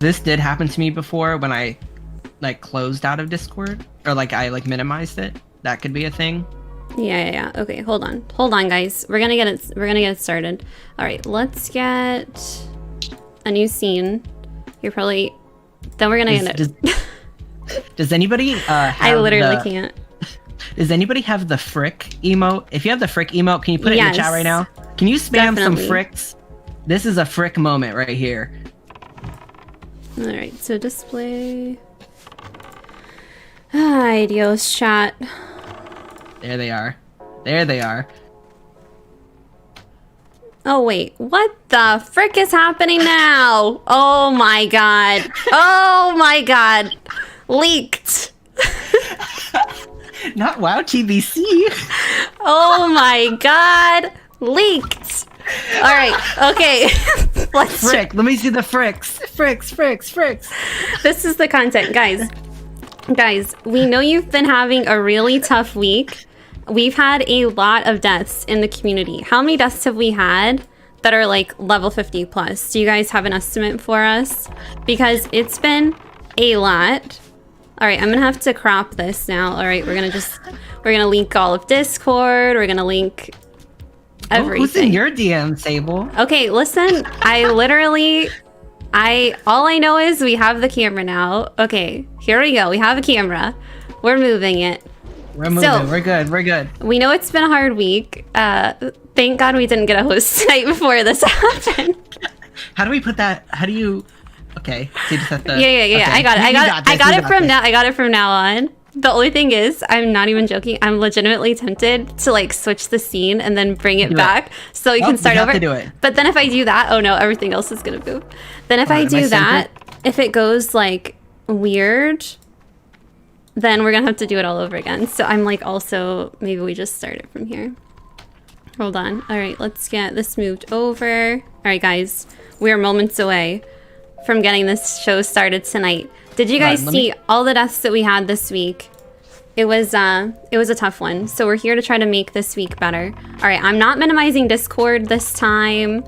this did happen to me before when I like closed out of Discord or like I like minimized it. That could be a thing. Yeah. Okay, hold on, guys. We're gonna get it started. All right, let's get a new scene. You're probably. Then we're gonna get it. Does anybody? Have I literally can't. Does anybody have the frick emote? If you have the frick emote, can you put it in the chat right now? Can you spam some fricks? This is a frick moment right here. All right, so display. Ideos chat. There they are. There they are. Oh wait, what the frick is happening now? Oh my god. Oh my god. Leaked. Not WoW TBC. Oh my god. Leaked. All right. Okay. Frick. Let me see the fricks. Fricks. This is the content, guys. Guys, we know you've been having a really tough week. We've had a lot of deaths in the community. How many deaths have we had that are like level 50 plus? Do you guys have an estimate for us? Because it's been a lot. All right, I'm gonna have to crop this now. All right, we're gonna link all of Discord. We're gonna link everything. Who's in your DM, Sable? Okay, listen, all I know is we have the camera now. Okay, here we go. We have a camera. We're moving it. We're moving. So, we're good. We know it's been a hard week. Thank God we didn't get a host tonight before this happened. How do we put that? How do you? Okay. So you just have to, yeah. Okay. I got it. I got it from now on. The only thing is, I'm not even joking. I'm legitimately tempted to like switch the scene and then bring it back so you can start over. Do it. But then if I do that, oh no, everything else is gonna move. Then if I do that, if it goes like weird, then we're gonna have to do it all over again. So I'm like, also maybe we just start it from here. Hold on. All right, let's get this moved over. All right, guys, we are moments away from getting this show started tonight. Did you guys see all the deaths that we had this week? It was a tough one. So we're here to try to make this week better. All right, I'm not minimizing Discord this time.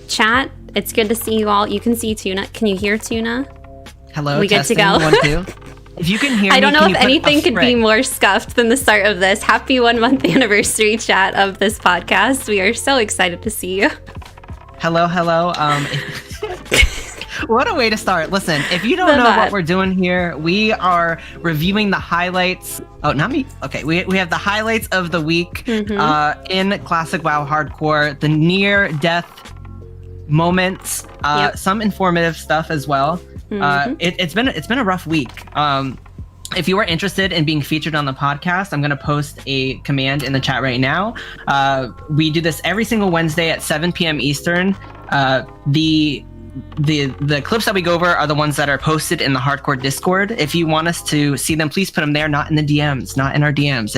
Chat, it's good to see you all. You can see Tuna. Can you hear Tuna? Hello, we good to go? 1, 2. If you can hear me, I don't know if anything could be more scuffed than the start of this. Happy 1 month anniversary chat of this podcast. We are so excited to see you. Hello. What a way to start. Listen, if you don't know what we're doing here, we are reviewing the highlights. Oh, not me. Okay, we have the highlights of the week in Classic WoW Hardcore, the near-death moments, some informative stuff as well. It's been a rough week. If you are interested in being featured on the podcast, I'm going to post a command in the chat right now. We do this every single Wednesday at 7 p.m. Eastern. The clips that we go over are the ones that are posted in the Hardcore Discord. If you want us to see them, please put them there, not in the DMs, not in our DMs.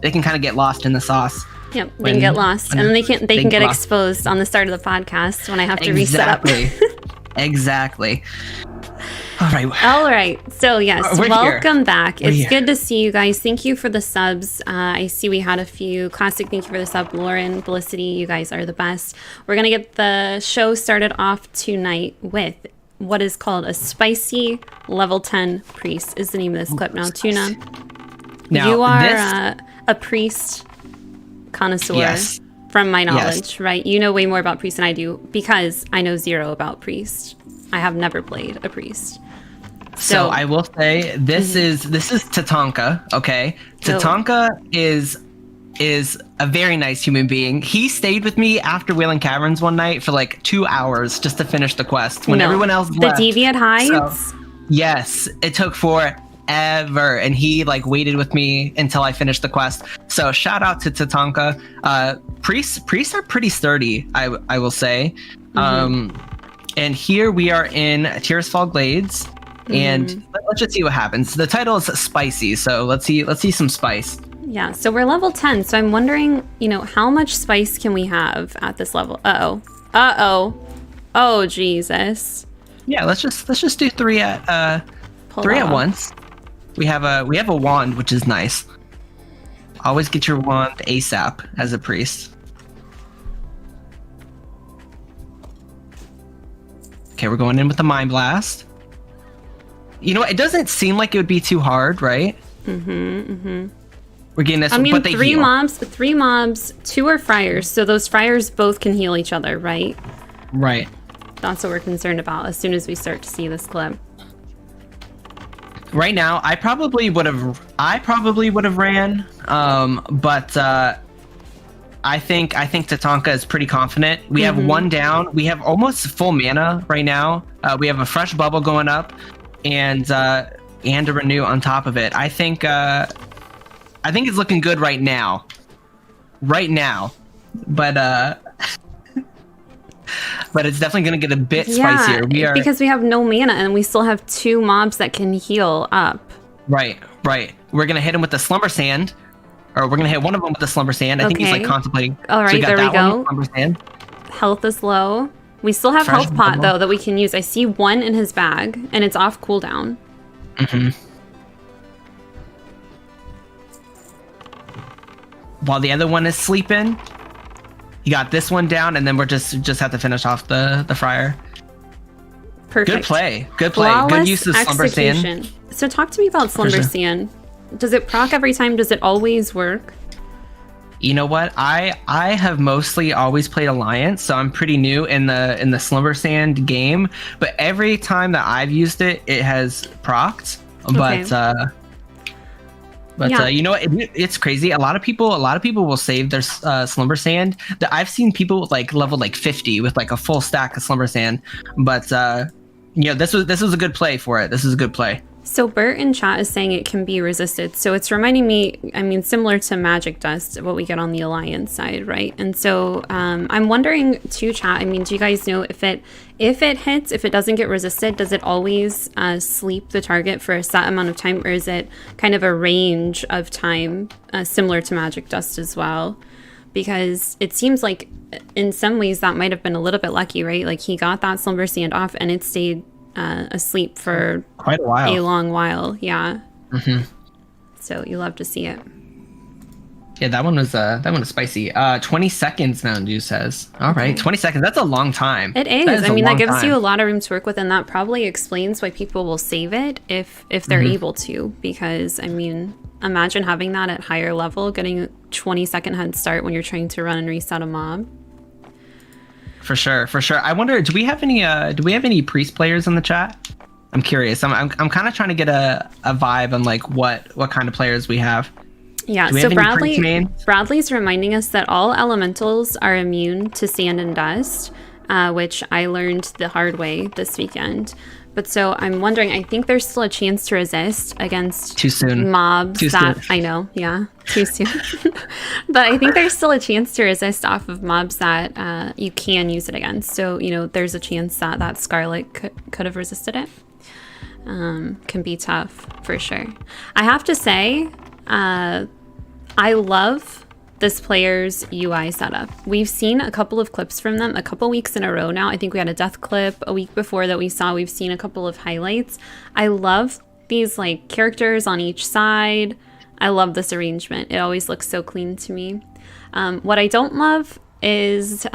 They can kind of get lost in the sauce. Yep, they can get lost, and then they can get exposed on the start of the podcast when I have to reset up. Exactly. All right. So yes, welcome back. It's good to see you guys. Thank you for the subs. I see we had a few. Classic, thank you for the sub. Lauren, Felicity, you guys are the best. We're going to get the show started off tonight with what is called a spicy level 10 priest is the name of this clip. Now, Tuna, you are a priest connoisseur from my knowledge, right? You know way more about priest than I do because I know zero about priest. I have never played a priest. So I will say this is Tatanka, okay? Tatanka is a very nice human being. He stayed with me after Wailing Caverns one night for like 2 hours just to finish the quest when everyone else left. The Deviant Heights? So, yes, it took forever, and he like waited with me until I finished the quest. So shout out to Tatanka. Priests are pretty sturdy, I will say. And here we are in Tearsfall Glades. And let's just see what happens. The title is spicy, so let's see some spice. Yeah, so we're level 10, so I'm wondering, how much spice can we have at this level? Oh Jesus. Yeah, let's just do three at once. We have a wand, which is nice. Always get your wand ASAP as a priest. Okay, we're going in with the Mind Blast. You know what? It doesn't seem like it would be too hard, right? We're getting this. I mean, but they three heal. mobs, 2 are friars, so those friars both can heal each other, right? Right. That's what we're concerned about as soon as we start to see this clip. Right now, I probably would have ran, but I think Tatanka is pretty confident. We have one down. We have almost full mana right now. We have a fresh bubble going up, and a renew on top of it. I think it's looking good right now. But but it's definitely going to get a bit spicier. Because we have no mana and we still have 2 mobs that can heal up. Right. We're going to hit him with the Slumber Sand, or we're going to hit one of them with the Slumber Sand. I think he's like contemplating. All right, so there we go. Slumber Sand. Health is low. We still have health pot though that we can use. I see 1 in his bag and it's off cooldown. While the other one is sleeping, you got this one down, and then we're just have to finish off the Friar. Perfect. Good play. Flawless Good use of Slumber Sand. So talk to me about Slumber Sand. Does it proc every time? Does it always work? You know what? I have mostly always played Alliance, so I'm pretty new in the Slumber Sand game. But every time that I've used it, it has procced. But you know what? It's crazy. A lot of people will save their Slumber Sand. I've seen people like level like 50 with like a full stack of Slumber Sand. But this was a good play for it. This is a good play. So Bert in chat is saying it can be resisted. So it's reminding me, I mean, similar to Magic Dust, what we get on the Alliance side, right? And so I'm wondering too, chat, I mean, do you guys know if it hits, if it doesn't get resisted, does it always sleep the target for a set amount of time, or is it kind of a range of time similar to Magic Dust as well? Because it seems like in some ways that might have been a little bit lucky, right? Like he got that Slumber Sand off and it stayed asleep for quite a long while. Yeah. So you love to see it. Yeah, that one was spicy. 20 seconds, Mountain Dew says. All right, 20 seconds. That's a long time. It is. I mean, that gives you a lot of room to work with, and that probably explains why people will save it if they're able to. Because I mean, imagine having that at higher level, getting a 20-second head start when you're trying to run and reset a mob. For sure. I wonder, do we have any priest players in the chat? I'm curious. I'm kind of trying to get a vibe on like what kind of players we have. Yeah, so Bradley's reminding us that all elementals are immune to sand and dust, which I learned the hard way this weekend. But so I'm wondering, I think there's still a chance to resist against mobs I know, yeah, too soon. But I think there's still a chance to resist off of mobs that you can use it against. So, you know, there's a chance that Scarlet could have resisted it. Can be tough, for sure. I have to say, I love this player's UI setup. We've seen a couple of clips from them a couple weeks in a row now. I think we had a death clip a week before that we saw. We've seen a couple of highlights. I love these like characters on each side. I love this arrangement. It always looks so clean to me. What I don't love is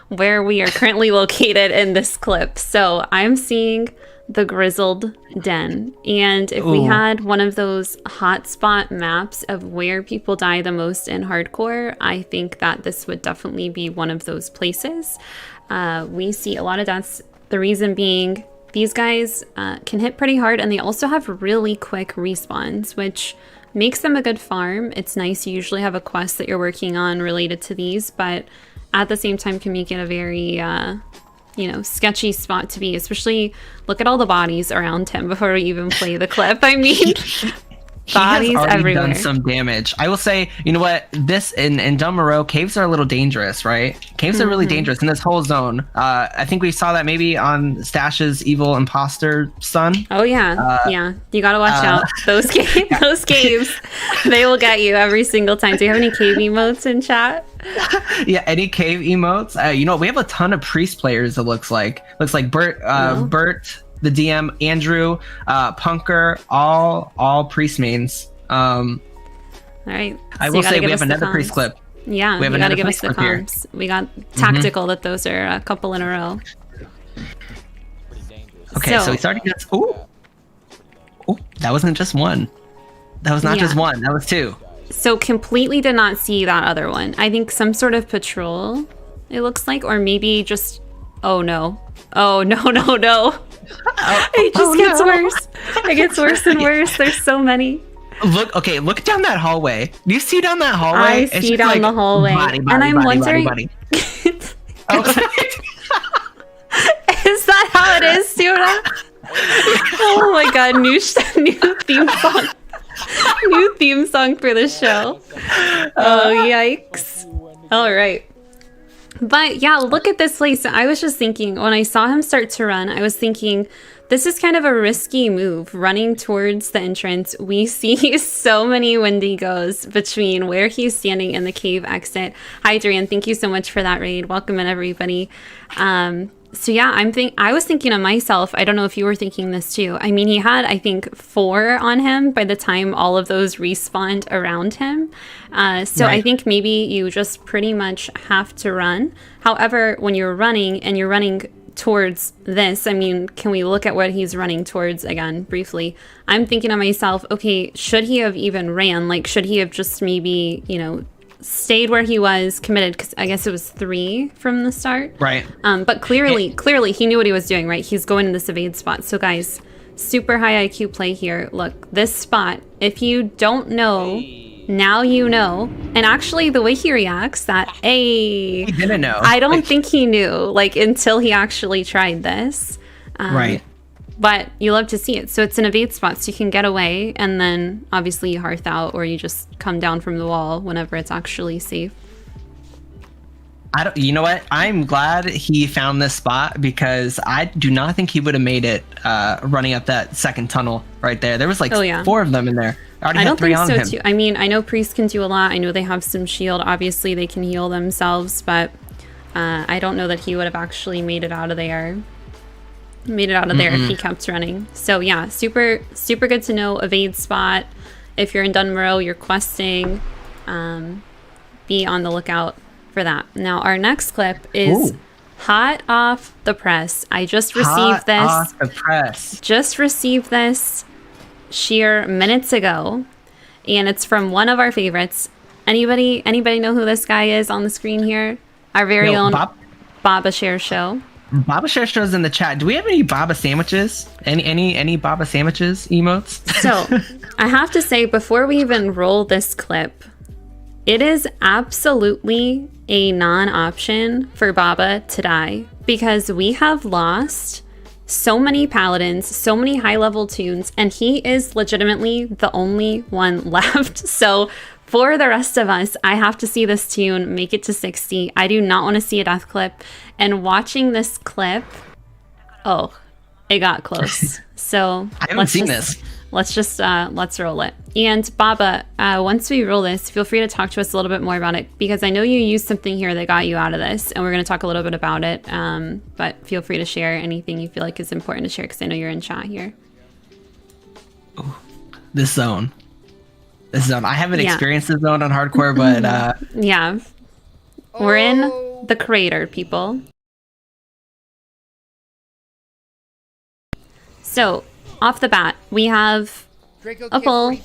where we are currently located in this clip. So I'm seeing the Grizzled Den, and if we had one of those hotspot maps of where people die the most in hardcore, I think that this would definitely be one of those places. We see a lot of deaths, the reason being these guys can hit pretty hard, and they also have really quick respawns, which makes them a good farm. It's nice, you usually have a quest that you're working on related to these, but at the same time can make it a very sketchy spot to be, especially look at all the bodies around him before we even play the clip. I mean, bodies everywhere. Done some damage. I will say, you know what? This in Dumb caves are a little dangerous, right? Caves are really dangerous in this whole zone. I think we saw that maybe on Stash's evil imposter son. Oh yeah, yeah. You gotta watch out. Those caves, they will get you every single time. Do you have any cave emotes in chat? Yeah, any cave emotes? We have a ton of priest players. It looks like Bert, the DM, Andrew, Punker, all priest mains. All right. So I will say we have another priest clip. Yeah, we gotta give us the comps. We got tactical that those are a couple in a row. Okay, so he's already got... Oh, that wasn't just one. That was not just one. That was two. So completely did not see that other one. I think some sort of patrol, it looks like. Or maybe just... Oh, no. Oh, no. It just gets worse. It gets worse and worse. There's so many. Look down that hallway. Do you see down that hallway? I see down the hallway. And I'm wondering... Is that how it is, Tuna? Oh my god, new theme song. New theme song for the show. Oh, yikes. All right. But yeah, look at this place. I was just thinking, when I saw him start to run, I was thinking, this is kind of a risky move, running towards the entrance. We see so many Wendigos between where he's standing and the cave exit. Hi, Dorian. Thank you so much for that raid. Welcome in, everybody. So yeah, I was thinking of myself. I don't know if you were thinking this too. I mean, he had, I think, 4 on him by the time all of those respawned around him. So right. I think maybe you just pretty much have to run. However, when you're running and you're running towards this, I mean, can we look at what he's running towards again briefly? I'm thinking to myself, okay, should he have even ran? Like, should he have just maybe, stayed where he was, committed, because I guess it was 3 from the start. Right. But clearly he knew what he was doing, right? He's going to this evade spot. So guys, super high IQ play here. Look, this spot, if you don't know, now you know. And actually the way he reacts, he didn't know. I don't think he knew, until he actually tried this. Right. But you love to see it. So it's an evade spot, so you can get away, and then obviously you hearth out, or you just come down from the wall whenever it's actually safe. You know what? I'm glad he found this spot, because I do not think he would have made it running up that second tunnel right there. There was 4 of them in there. I don't think so too. I mean, I know priests can do a lot. I know they have some shield. Obviously they can heal themselves, but I don't know that he would have actually made it out of there. If he kept running. So yeah, super good to know. Evade spot. If you're in Dunmorrow, you're questing, be on the lookout for that. Now our next clip is hot off the press. I just received this. Hot off the press. Just received this sheer minutes ago, and it's from one of our favorites. Anybody know who this guy is on the screen here? Our very own Baba Share Show. Baba Share Show's in the chat. Do we have any Baba sandwiches? Any Baba sandwiches emotes? So I have to say, before we even roll this clip, it is absolutely a non-option for Baba to die, because we have lost so many paladins, so many high-level tunes, and he is legitimately the only one left. So for the rest of us, I have to see this tune make it to 60. I do not want to see a death clip. And watching this clip, it got close. So I haven't seen this. Let's roll it. And Baba, once we roll this, feel free to talk to us a little bit more about it, because I know you used something here that got you out of this, and we're going to talk a little bit about it. But feel free to share anything you feel like is important to share, because I know you're in chat here. Oh, this zone. I haven't experienced this zone on hardcore, but yeah, we're in the crater, people. So off the bat, we have a pull.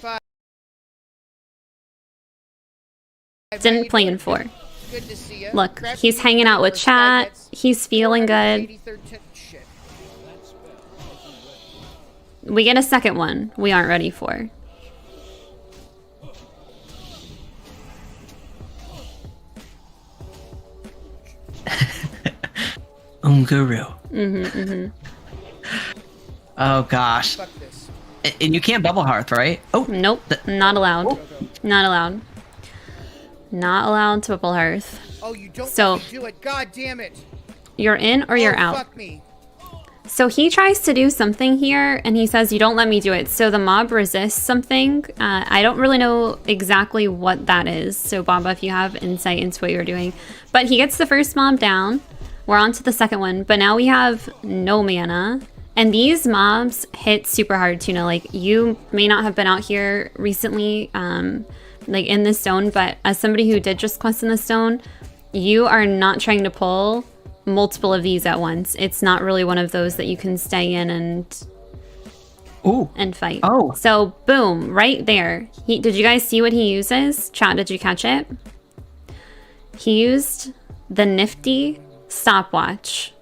Didn't plan for. Look, he's hanging out with chat. He's feeling good. We get a second one we aren't ready for. Unguru. Oh gosh. And you can't bubble hearth, right? Oh nope, not allowed. Not allowed. Not allowed to bubble hearth. Oh, you don't do it. God damn it. You're in or you're out. Fuck me. So he tries to do something here, and he says, you don't let me do it. So the mob resists something. I don't really know exactly what that is. So Baba, if you have insight into what you're doing. But he gets the first mob down. We're on to the second one. But now we have no mana. And these mobs hit super hard, Tuna. Like, you may not have been out here recently, like in this zone. But as somebody who did just quest in this zone, you are not trying to pull multiple of these at once. It's not really one of those that you can stay in and fight. Oh. So boom, right there. Did you guys see what he uses? Chat, did you catch it? He used the nifty stopwatch.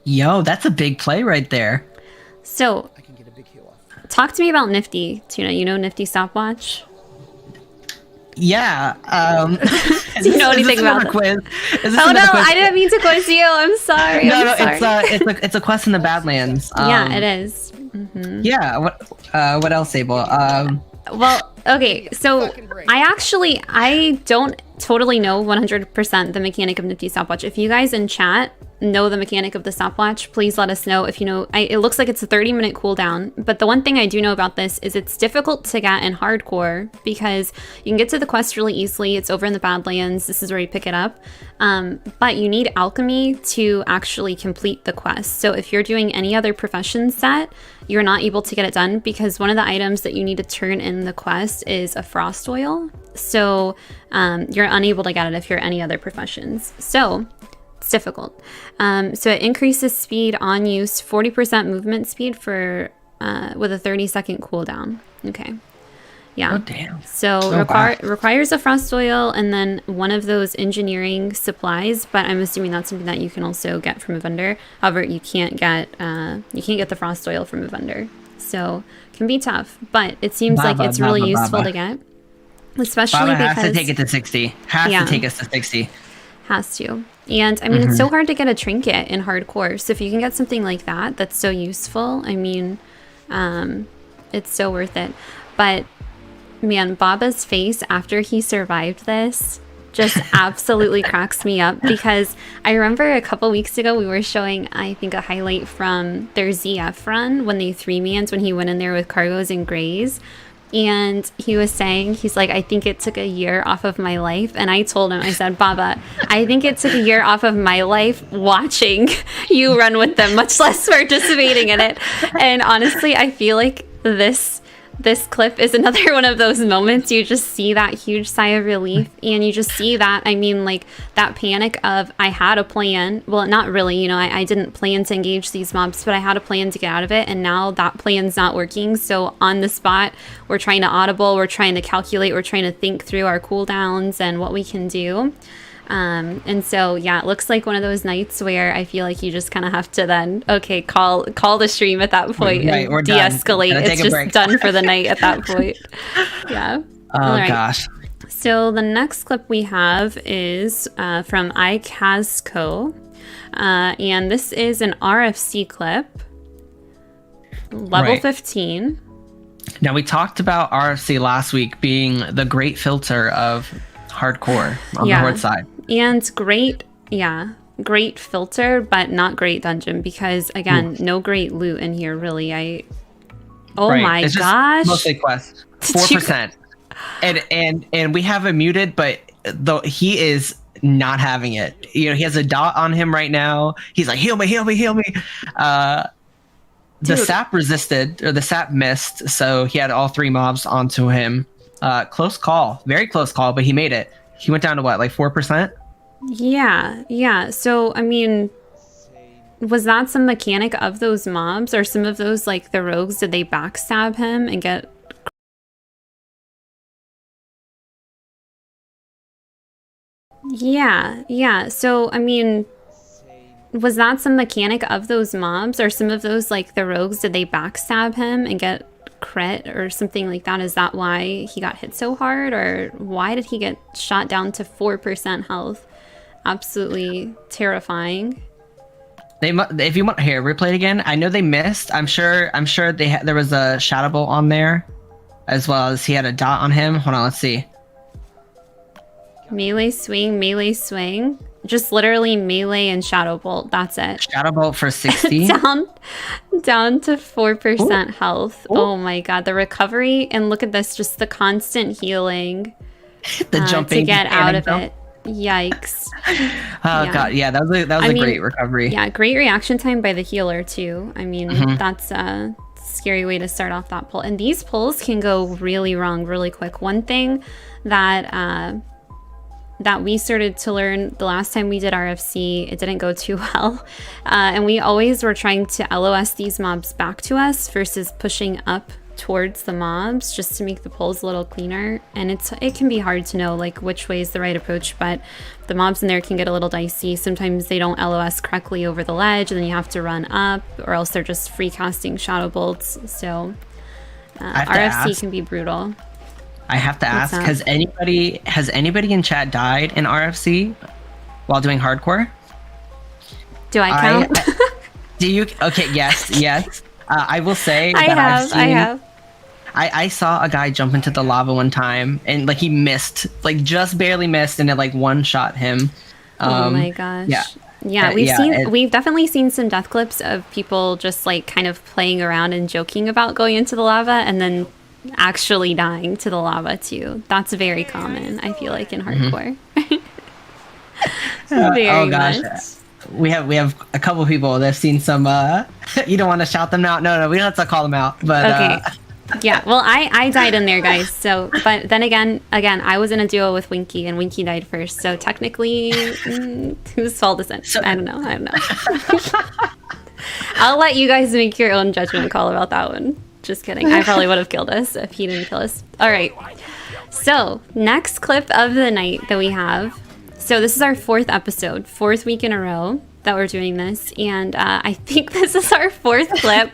Yo, that's a big play right there. So, I can get a big heal off. Talk to me about nifty, Tuna. You know nifty stopwatch? Yeah. Do you know anything about it? Quiz? Oh no, I didn't mean to quiz you. I'm sorry. No, it's a quest in the Badlands. Yeah, it is. Mm-hmm. Yeah. What else, Abel? Well, okay. So I don't totally know 100% the mechanic of nifty stopwatch. If you guys in chat know the mechanic of the stopwatch, please let us know. If you know, it looks like it's a 30-minute cooldown, but the one thing I do know about this is it's difficult to get in hardcore because you can get to the quest really easily. It's over in the Badlands. This is where you pick it up, but you need alchemy to actually complete the quest. So if you're doing any other profession set, you're not able to get it done because one of the items that you need to turn in the quest is a frost oil. So you're unable to get it if you're any other professions. So it's difficult. So it increases speed on use, 40% movement speed for with a 30-second cooldown. Okay. Yeah. Oh, damn. So requires a frost oil and then one of those engineering supplies, but I'm assuming that's something that you can also get from a vendor. However, you can't get the frost oil from a vendor. So it can be tough, but it seems like it's really useful to get. Especially because has to take it to 60. Has to take us to 60. Has to. And I mean, it's so hard to get a trinket in hardcore. So if you can get something like that, that's so useful. I mean, it's so worth it. But man, Baba's face after he survived this just absolutely cracks me up because I remember a couple weeks ago we were showing, I think, a highlight from their ZF run when they 3-mans when he went in there with cargos and grays. And he was saying, he's like, I think it took a year off of my life. And I told him, I said, Baba, I think it took a year off of my life watching you run with them, much less participating in it. And honestly, I feel like this clip is another one of those moments you just see that huge sigh of relief and you just see that, I mean, like that panic of I had a plan. Well, not really, you know, I didn't plan to engage these mobs, but I had a plan to get out of it and now that plan's not working. So on the spot, we're trying to audible, we're trying to calculate, we're trying to think through our cooldowns and what we can do. And so, yeah, it looks like one of those nights where I feel like you just kind of have to then, okay, call the stream at that point and de-escalate. It's just done for the night at that point. Yeah. Oh, gosh. So the next clip we have is from iCasco. And this is an RFC clip. Level 15. Now, we talked about RFC last week being the great filter of hardcore on the horde side. And great filter, but not great dungeon because again, no great loot in here really. My gosh. Mostly quest. 4%. And we have him muted, but though he is not having it. You know, he has a dot on him right now. He's like, heal me. The sap resisted, or the sap missed, so he had all 3 mobs onto him. Close call, very close call, but he made it. He went down to what, like 4%? Yeah. So, I mean, was that some mechanic of those mobs or some of those, like the rogues, did they backstab him and get... Yeah. So, I mean, was that some mechanic of those mobs or some of those, like the rogues, did they backstab him and get crit or something like that? Is that why he got hit so hard, or why did he get shot down to 4% health? Absolutely terrifying. If you want, here, replay it again. I know they missed. I'm sure there was a shadow bolt on there, as well as he had a dot on him. Hold on, let's see. Melee swing. Just literally melee and shadow bolt. That's it. Shadow bolt for 60. down to 4% health. Ooh. Oh my god, the recovery, and look at this, just the constant healing. The jumping to get out of it. Yikes. God, yeah, that was a great recovery. Yeah, great reaction time by the healer too. I mean, that's a scary way to start off that pull. And these pulls can go really wrong really quick. One thing that that we started to learn the last time we did RFC. It didn't go too well. And we always were trying to LOS these mobs back to us versus pushing up towards the mobs just to make the pulls a little cleaner. And it can be hard to know like which way is the right approach, but the mobs in there can get a little dicey. Sometimes they don't LOS correctly over the ledge and then you have to run up, or else they're just free casting shadow bolts. So RFC can be brutal. I have to ask, has anybody in chat died in RFC while doing hardcore? Do I count? Do you? Okay, yes. I will say I have. I saw a guy jump into the lava one time and like he missed, like just barely missed, and it like one shot him. Oh my gosh. Yeah, we've definitely seen some death clips of people just like kind of playing around and joking about going into the lava and then actually dying to the lava too. That's very common, I feel like, in hardcore. Very much. We have a couple people that have seen some you don't want to shout them out? No, we don't have to call them out, but okay. Yeah, well, I died in there, guys. So, but then again, I was in a duo with Winky, and Winky died first. So technically, whose fault is it? I don't know. I'll let you guys make your own judgment call about that one. Just kidding. I probably would have killed us if he didn't kill us. All right. So next clip of the night that we have. So this is our 4th episode, 4th week in a row that we're doing this. And I think this is our 4th clip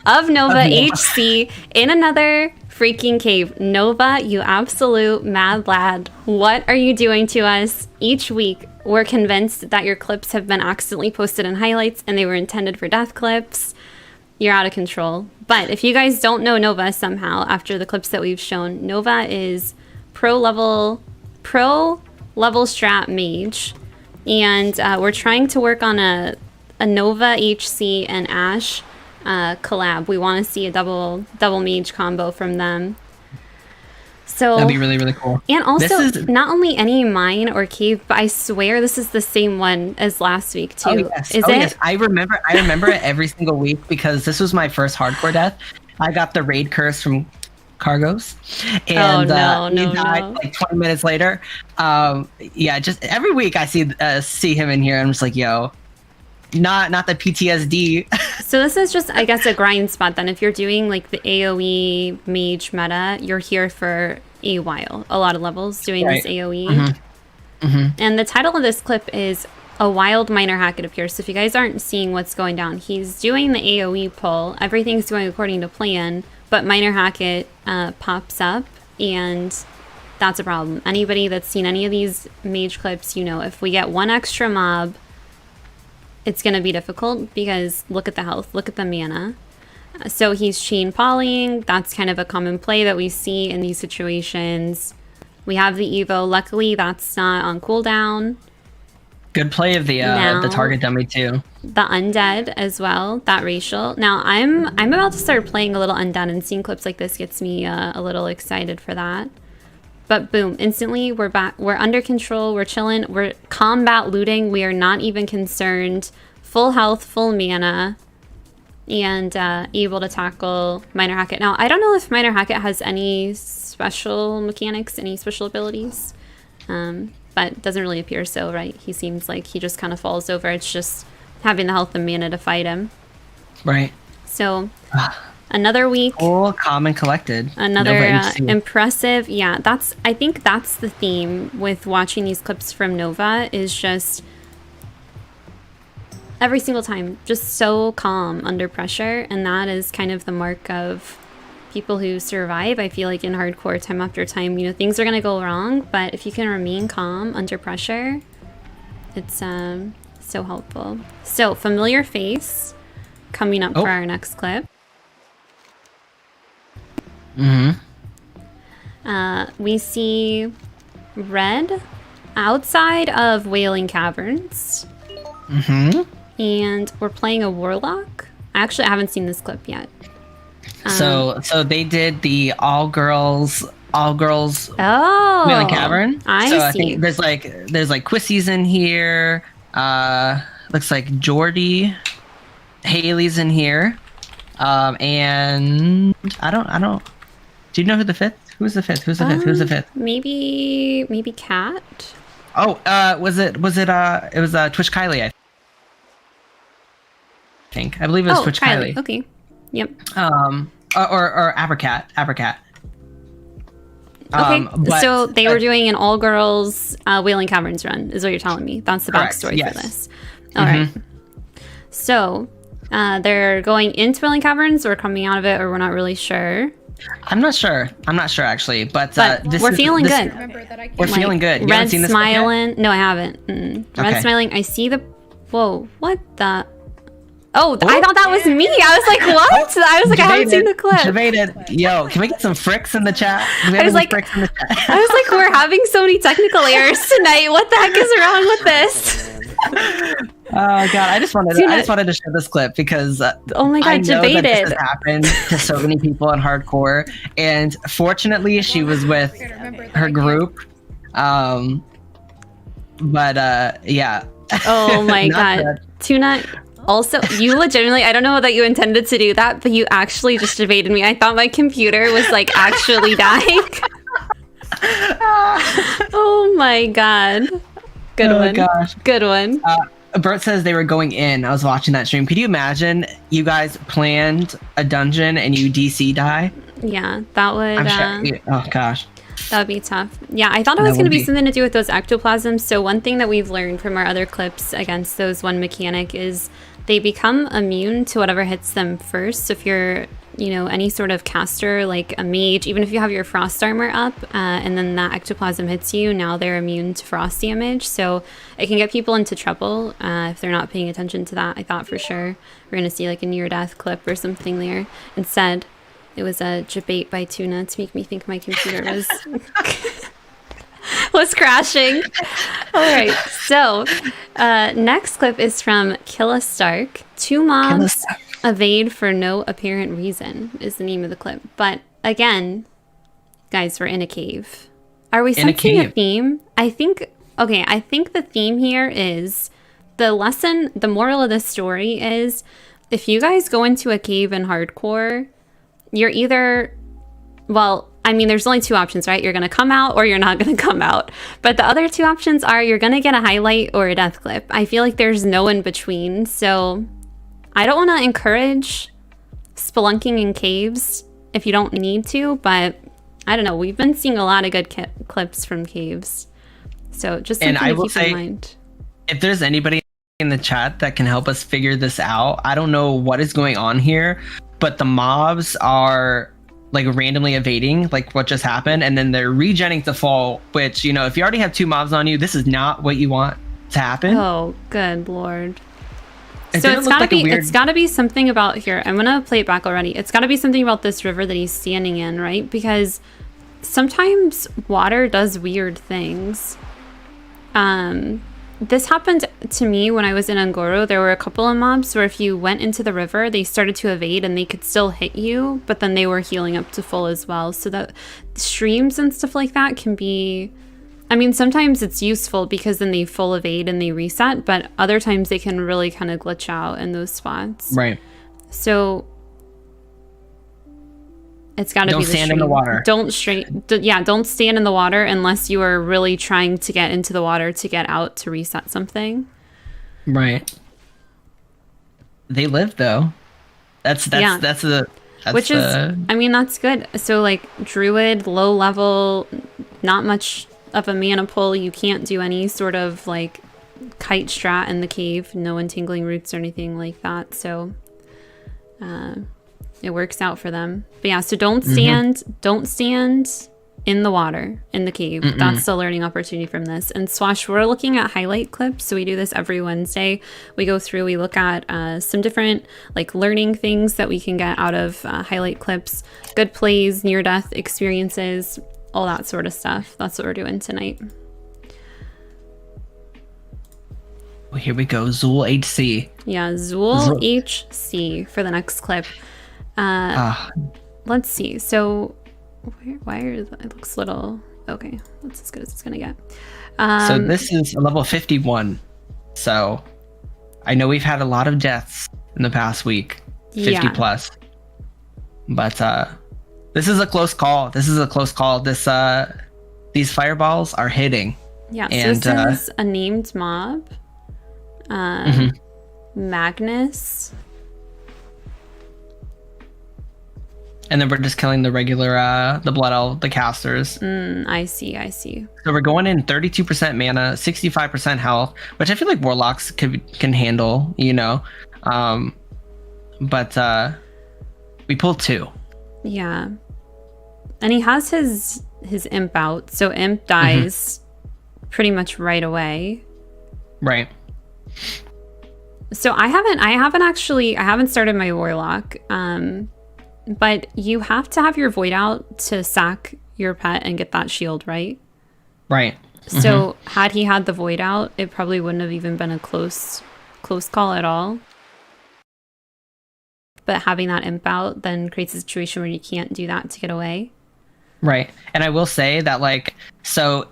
of Nova HC in another freaking cave. Nova, you absolute mad lad. What are you doing to us? Each week, we're convinced that your clips have been accidentally posted in highlights and they were intended for death clips. You're out of control. But if you guys don't know Nova somehow, after the clips that we've shown, Nova is pro level strat mage. And we're trying to work on a Nova HC and Ashe collab. We want to see a double mage combo from them. So that'd be really, really cool. And also, not only any mine or cave, but I swear this is the same one as last week too. Oh, yes. Yes. I remember it every single week because this was my first hardcore death. I got the raid curse from Cargos, and he died like 20 minutes later. Just every week I see him in here. I'm just like, yo, not the PTSD. So this is just, I guess, a grind spot then. If you're doing like the AoE mage meta, you're here for a while. A lot of levels doing this AoE. Mm-hmm. Mm-hmm. And the title of this clip is A Wild Miner Hack, it appears. So if you guys aren't seeing what's going down, he's doing the AoE pull. Everything's going according to plan, but Miner Hackett pops up, and that's a problem. Anybody that's seen any of these mage clips, you know, if we get one extra mob, it's going to be difficult because look at the health, look at the mana. So he's chain polying. That's kind of a common play that we see in these situations. We have the Evo. Luckily, that's not on cooldown. Good play of the target dummy too. The undead as well. That racial. Now I'm about to start playing a little undead, and seeing clips like this gets me a little excited for that. But boom, instantly we're back. We're under control. We're chilling. We're combat looting. We are not even concerned. Full health, full mana, and able to tackle Miner Hackett. Now I don't know if Miner Hackett has any special mechanics, any special abilities. But doesn't really appear so, right? He seems like he just kind of falls over. It's just having the health and mana to fight him. Right. So another week. All calm and collected. Another impressive. Yeah, I think that's the theme with watching these clips from Nova, is just every single time, just so calm under pressure. And that is kind of the mark of people who survive, I feel like, in hardcore time after time. You know, things are going to go wrong, but if you can remain calm under pressure, it's so helpful. So, familiar face coming up for our next clip. Mm-hmm. We see Red outside of Wailing Caverns. Mm-hmm. And we're playing a Warlock. Actually, I haven't seen this clip yet. So they did the all girls Wailing Cavern. I see. think there's like Quissies in here. Looks like Jordy, Haley's in here. And I don't. Do you know who the fifth? Who's the fifth? Who's the fifth? Maybe Cat. Oh, was it it was Twitch Kylie, I think. I believe it was Twitch Kylie. Okay. Yep. Or Abercat. Okay, so they were doing an all-girls Wailing Caverns run, is what you're telling me. That's the backstory for this. All right. So they're going into Wailing Caverns or coming out of it, or we're not really sure. I'm not sure actually, but we're feeling good. We're feeling good. You Red smiling. No, I haven't. Red smiling. I see the. Whoa! What the? Oh, I thought that was me. I was like, what? I was like, I haven't seen the clip. Yo, can we get some fricks in the chat? I was like, we're having so many technical errors tonight. What the heck is wrong with this? Oh god, I just wanted to share this clip because oh my god, I know debated. that this has happened to so many people in hardcore, and fortunately, she was with her group. But yeah. Oh my god, good. Tuna. Also, you legitimately, I don't know that you intended to do that, but you actually just debated me. I thought my computer was like actually dying. Oh my god. Good one. Gosh. Good one. Bert says they were going in. I was watching that stream. Could you imagine you guys planned a dungeon and you DC die? Yeah, that would... oh gosh. That would be tough. Yeah, I thought it was going to be something to do with those ectoplasms. So one thing that we've learned from our other clips against those one mechanic is they become immune to whatever hits them first. So if you're, any sort of caster, like a mage, even if you have your frost armor up and then that ectoplasm hits you, now they're immune to frost damage. So it can get people into trouble if they're not paying attention to that. I thought for sure we're going to see like a near-death clip or something there. Instead, it was a debate by Tuna to make me think my computer was... was crashing. All right, so next clip is from Killa Stark. 2 mobs evade for no apparent reason is the name of the clip. But again, guys, we're in a cave. Are we sensing a theme? I think the theme here is the moral of the story is if you guys go into a cave in hardcore, you're either, there's only 2 options, right? You're going to come out or you're not going to come out. But the other 2 options are you're going to get a highlight or a death clip. I feel like there's no in between. So I don't want to encourage spelunking in caves if you don't need to, but I don't know. We've been seeing a lot of good clips from caves. So just something to keep in mind. If there's anybody in the chat that can help us figure this out, I don't know what is going on here, but the mobs are like randomly evading like what just happened, and then they're regenning to fall, which, if you already have 2 mobs on you, this is not what you want to happen. Oh, good lord. So it's gotta be something about here. I'm gonna play it back already. It's gotta be something about this river that he's standing in, right? Because sometimes water does weird things. This happened to me when I was in Angoro. There were a couple of mobs where if you went into the river, they started to evade and they could still hit you, but then they were healing up to full as well. So that streams and stuff like that can be... sometimes it's useful because then they full evade and they reset, but other times they can really kind of glitch out in those spots. Right. So it's got to be the stand in the water. Don't stand in the water unless you are really trying to get into the water to get out to reset something. Right. They live though. That's good. So like druid, low level, not much of a mana pull. You can't do any sort of like kite strat in the cave, no entangling roots or anything like that. So it works out for them. But yeah, so don't stand in the water in the cave. That's the learning opportunity from this. And Swash, we're looking at highlight clips, so we do this every Wednesday. We go through, we look at some different like learning things that we can get out of highlight clips, good plays, near death experiences, all that sort of stuff. That's what we're doing tonight. Well, here we go. Zool HC. Yeah, Zool HC for the next clip. Let's see. So it looks little. Okay, that's as good as it's gonna get. So this is a level 51. So I know we've had a lot of deaths in the past week, 50 plus. But this is a close call. These fireballs are hitting. Yeah, and, so this is a named mob. Magnus. And then we're just killing the regular, the blood elf, the casters. I see. So we're going in 32% mana, 65% health, which I feel like warlocks can handle, you know. But we pulled 2. Yeah. And he has his imp out, so imp dies pretty much right away. Right. So I haven't started my warlock. But you have to have your void out to sack your pet and get that shield, right? Right. So had he had the void out, it probably wouldn't have even been a close call at all. But having that imp out then creates a situation where you can't do that to get away. Right. And I will say that, like, so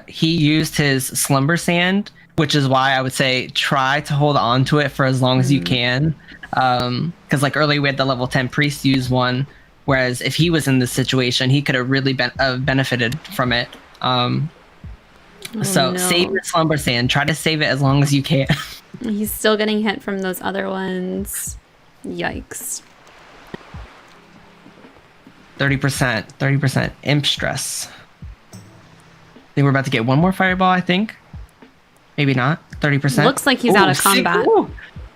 he used his slumber sand, which is why I would say try to hold on to it for as long as you can. Because like earlier we had the level 10 priest use one, whereas if he was in this situation, he could have really benefited from it. Save your slumber sand. Try to save it as long as you can. He's still getting hit from those other ones. Yikes. 30% imp stress. I think we're about to get one more fireball, I think. Maybe not. 30%. Looks like he's out of combat.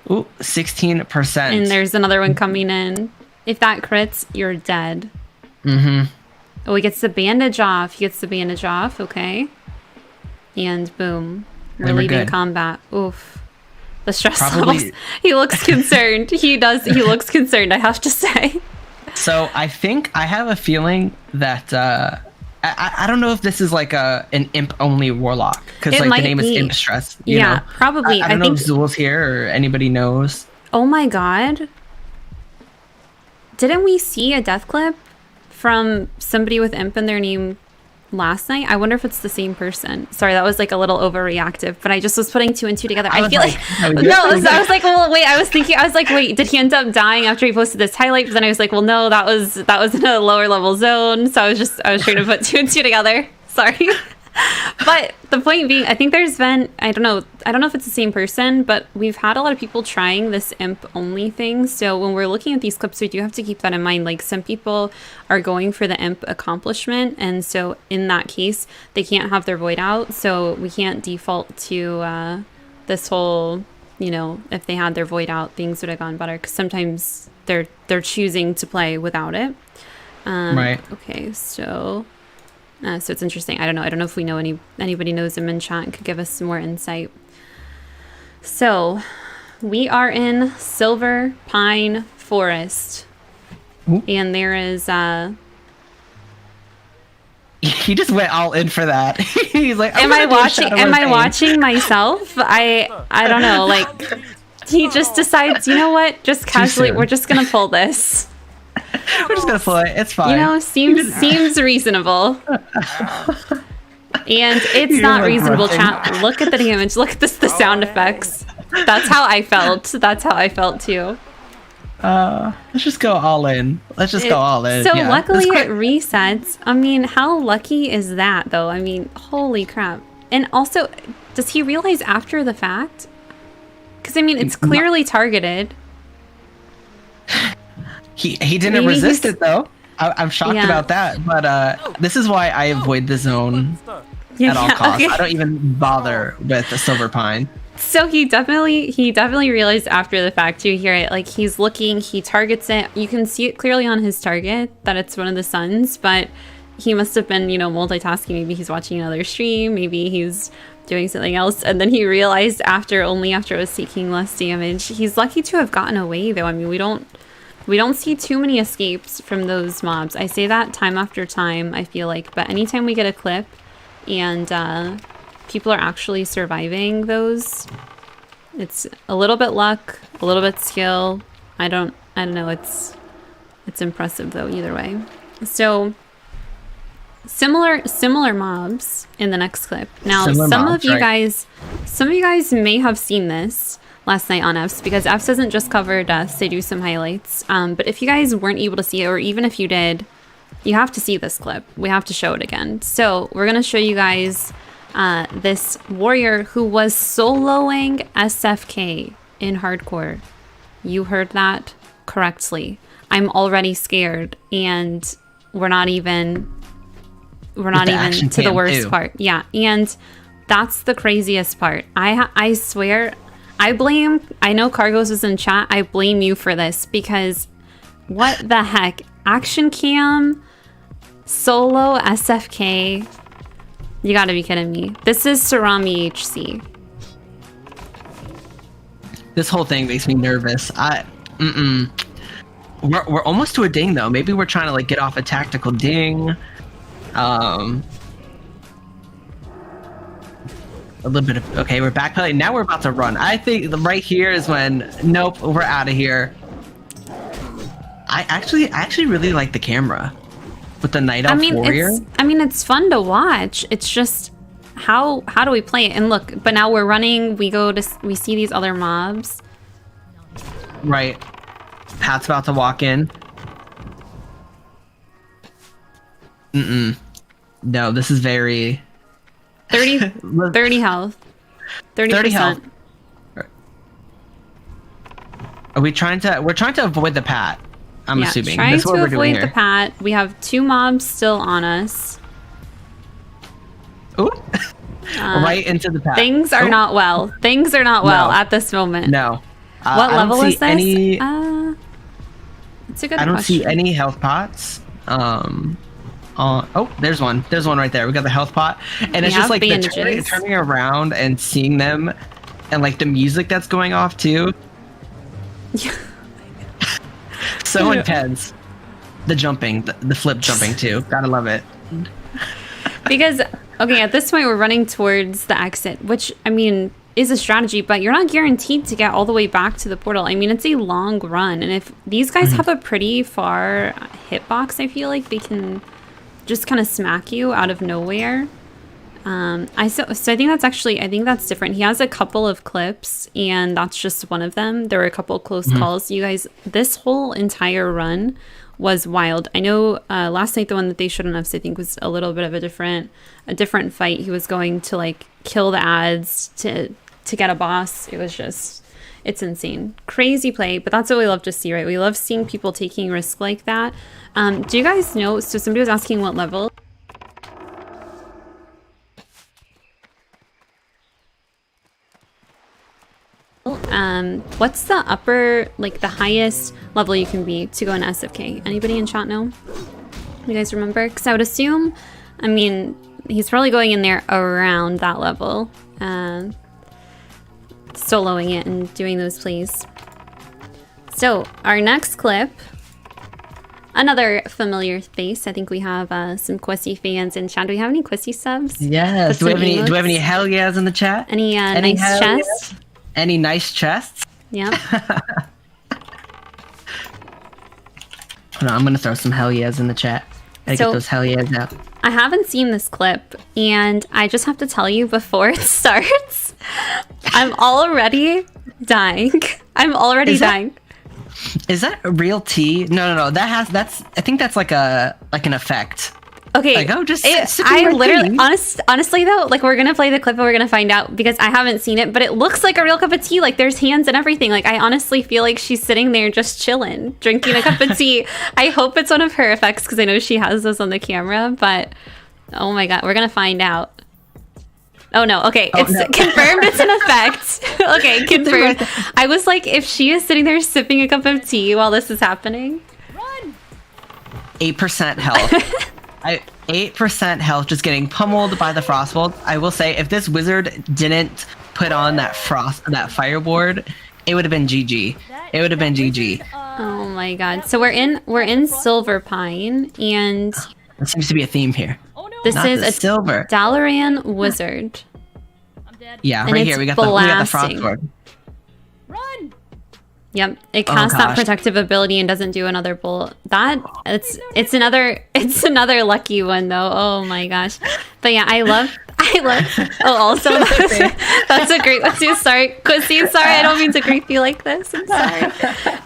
16%. And there's another one coming in. If that crits, you're dead. Oh, he gets the bandage off. Okay. And boom. We're leaving combat. Oof. The stress levels. He looks concerned. He looks concerned, I have to say. So I think I have a feeling that I don't know if this is like an imp only warlock, because like the name is Imp Stress. You know? Probably. I don't know if Zool's here or anybody knows. Oh my god. Didn't we see a death clip from somebody with imp in their name last night? I wonder if it's the same person. Sorry, that was like a little overreactive, but I just was putting 2 and 2 together. I feel like I was like, well, wait. I was like, wait, did he end up dying after he posted this highlight? But then I was like, well, no, that was in a lower level zone. So I was trying to put 2 and 2 together. Sorry. But the point being, I think there's been, I don't know if it's the same person, but we've had a lot of people trying this imp only thing. So when we're looking at these clips, we do have to keep that in mind. Like, some people are going for the imp accomplishment, and so in that case they can't have their void out, so we can't default to this whole, you know, if they had their void out things would have gone better, because sometimes they're choosing to play without it. Right. Okay, so it's interesting. I don't know if we know anybody knows him in chat and could give us some more insight. So we are in Silver Pine Forest. Ooh. And there is he just went all in for that. He's like, am I watching myself? I don't know, like he just decides, you know what, just casually we're just gonna pull this. We're just gonna pull it. It's fine. You know, seems reasonable. And it's not reasonable, chat. Look at the damage. Look at the sound effects. That's how I felt. Too. Let's just go all in. So yeah, luckily it resets. I mean, how lucky is that, though? I mean, holy crap. And also, does he realize after the fact? Because, I mean, it's clearly targeted. He didn't resist it, though. I'm shocked about that. But this is why I avoid the zone at all costs. Okay. I don't even bother with the Silver Pine. So he definitely realized after the fact. You hear it, like he's looking, he targets it. You can see it clearly on his target that it's one of the suns, but he must have been, you know, multitasking. Maybe he's watching another stream, maybe he's doing something else, and then he realized after it was taking less damage. He's lucky to have gotten away, though. I mean, we don't see too many escapes from those mobs. I say that time after time, I feel like, but anytime we get a clip and people are actually surviving those, it's a little bit luck, a little bit skill. I don't know. It's impressive though, either way. So similar mobs in the next clip. Now, some of you guys may have seen this last night on F's, because F's hasn't just covered us. They do some highlights. But if you guys weren't able to see it, or even if you did, you have to see this clip. We have to show it again. So we're going to show you guys this warrior who was soloing SFK in hardcore. You heard that correctly. I'm already scared, and we're not even to the worst part. Yeah, and that's the craziest part. I swear, I know Cargos is in chat, I blame you for this, because what the heck? Action cam, solo SFK. You gotta be kidding me. This is Sarami HC. This whole thing makes me nervous. We're almost to a ding though. Maybe we're trying to like get off a tactical ding. A little bit of, okay, we're backpedaling. Now we're about to run. I think right here is when, nope, we're out of here. I actually really like the camera with the Night Elf Warrior. It's fun to watch. It's just how do we play it? And look, but now we're running. We see these other mobs. Right. Pat's about to walk in. No, this is very 30 health. 30 health. Are we trying to? We're trying to avoid the Pat. I'm assuming. Trying to avoid the Pat. We have 2 mobs still on us. Ooh. Right into the Pat. Things are not well. Things are not well at this moment. No. What level is this? It's a good question. I don't see any health pots. Oh, there's one. There's one right there. We got the health pot, and it's just like the turning around and seeing them, and like the music that's going off too. So intense. The jumping, the flip jumping too. Gotta love it. Because okay, at this point we're running towards the exit, which is a strategy, but you're not guaranteed to get all the way back to the portal. It's a long run, and if these guys have a pretty far hitbox, I feel like they can just kind of smack you out of nowhere. So I think that's different. He has a couple of clips, and that's just one of them. There were a couple of close calls. You guys, this whole entire run was wild. I know last night the one that they showed on us, I think, was a little bit of a different fight. He was going to like kill the ads to get a boss. It was just, it's insane. Crazy play, but that's what we love to see, right? We love seeing people taking risks like that. Do you guys know, so somebody was asking what level. What's the upper, like the highest level you can be to go in SFK? Anybody in chat know? You guys remember? Because I would assume, he's probably going in there around that level. Soloing it and doing those plays. So, our next clip, another familiar face. I think we have some Quissy fans in chat. Do we have any Quissy subs? Yes. Do we have any hell yeahs in the chat? Any nice chests? Any nice chests? Yeah. Hold on, I'm gonna throw some hell yeahs in the chat. Gotta get those hell yeahs out. I haven't seen this clip, and I just have to tell you before it starts, I'm already dying. I'm already dying. Is that a real tea? No. That's I think that's like an effect. Okay. Like, oh, just I literally, honestly though, like we're gonna play the clip and we're gonna find out because I haven't seen it, but it looks like a real cup of tea. Like there's hands and everything. Like I honestly feel like she's sitting there just chilling, drinking a cup of tea. I hope it's one of her effects because I know she has those on the camera. But oh my god, we're gonna find out. Oh no, okay, it's confirmed it's an effect. Okay, confirmed. I was like, if she is sitting there sipping a cup of tea while this is happening. Run! 8% health. 8% health, just getting pummeled by the Frostbolt. I will say, if this wizard didn't put on that fireboard, it would have been GG. It would have been GG. Oh my god. So we're in Silver Pine, and there seems to be a theme here. This is a silver Dalaran wizard. I'm dead. Yeah, and right here we got the Frostboard. Run! Yep, it casts that protective ability and doesn't do another bolt. It's another lucky one though. Oh my gosh. But yeah, I I love. Oh, also that's a great one too. Sorry, Quissy. Sorry, I don't mean to grief you like this. I'm sorry,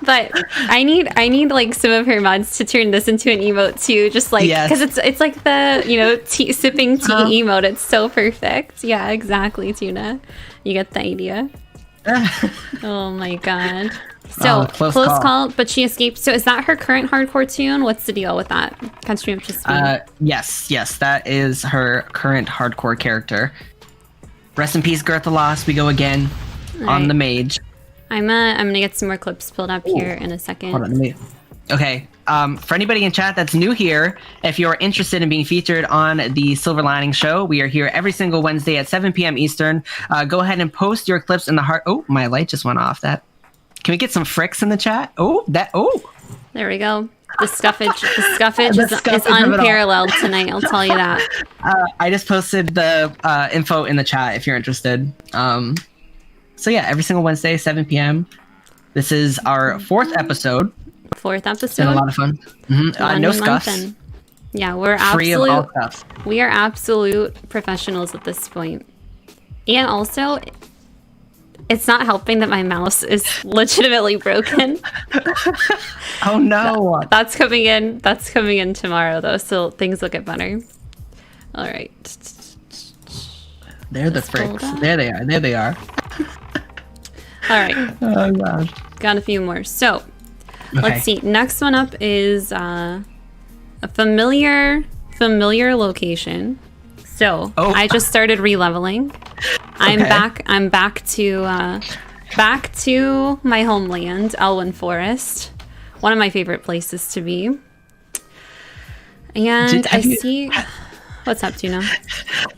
but I need like some of her mods to turn this into an emote too. Just like because it's like the sipping tea emote. It's so perfect. Yeah, exactly, Tuna. You get the idea. Oh my god. So close call, but she escaped. So is that her current hardcore tune? What's the deal with that? Can stream up to speed. Yes, that is her current hardcore character. Rest in peace, Gertha Lost. We go again on the mage. I'm gonna get some more clips pulled up here in a second. Hold on, okay. For anybody in chat that's new here, if you're interested in being featured on the Silver Lining Show, we are here every single Wednesday at 7 p.m. Eastern. Go ahead and post your clips in the heart. Oh, my light just went off. Can we get some fricks in the chat? There we go. The scuffage is unparalleled tonight, I'll tell you that. I just posted the info in the chat if you're interested. So yeah, every single Wednesday, 7 p.m. This is our fourth episode. It's been a lot of fun. No scuffs. Yeah, we're free of all stuff. We are absolute professionals at this point. And also, it's not helping that my mouse is legitimately broken. Oh no. That's coming in tomorrow though, so things will get better. All right. They're the fricks. There they are. All right. Oh gosh. Got a few more. So, let's see. Next one up is a familiar location. So I just started re-leveling. I'm back to my homeland, Elwyn Forest. One of my favorite places to be. And I see. What's up, Tuna?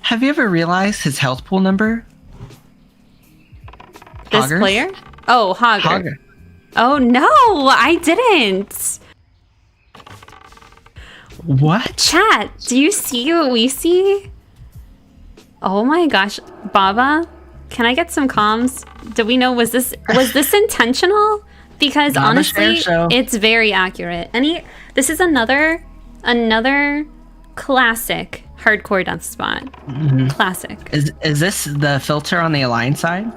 Have you ever realized his health pool number? This player? Oh, Hogger. Oh no, I didn't. What? Chat, do you see what we see? Oh my gosh, Baba, can I get some comms? Do we know was this intentional? Because honestly, it's very accurate. This is another classic hardcore death spot. Mm-hmm. Classic. Is this the filter on the Alliance side?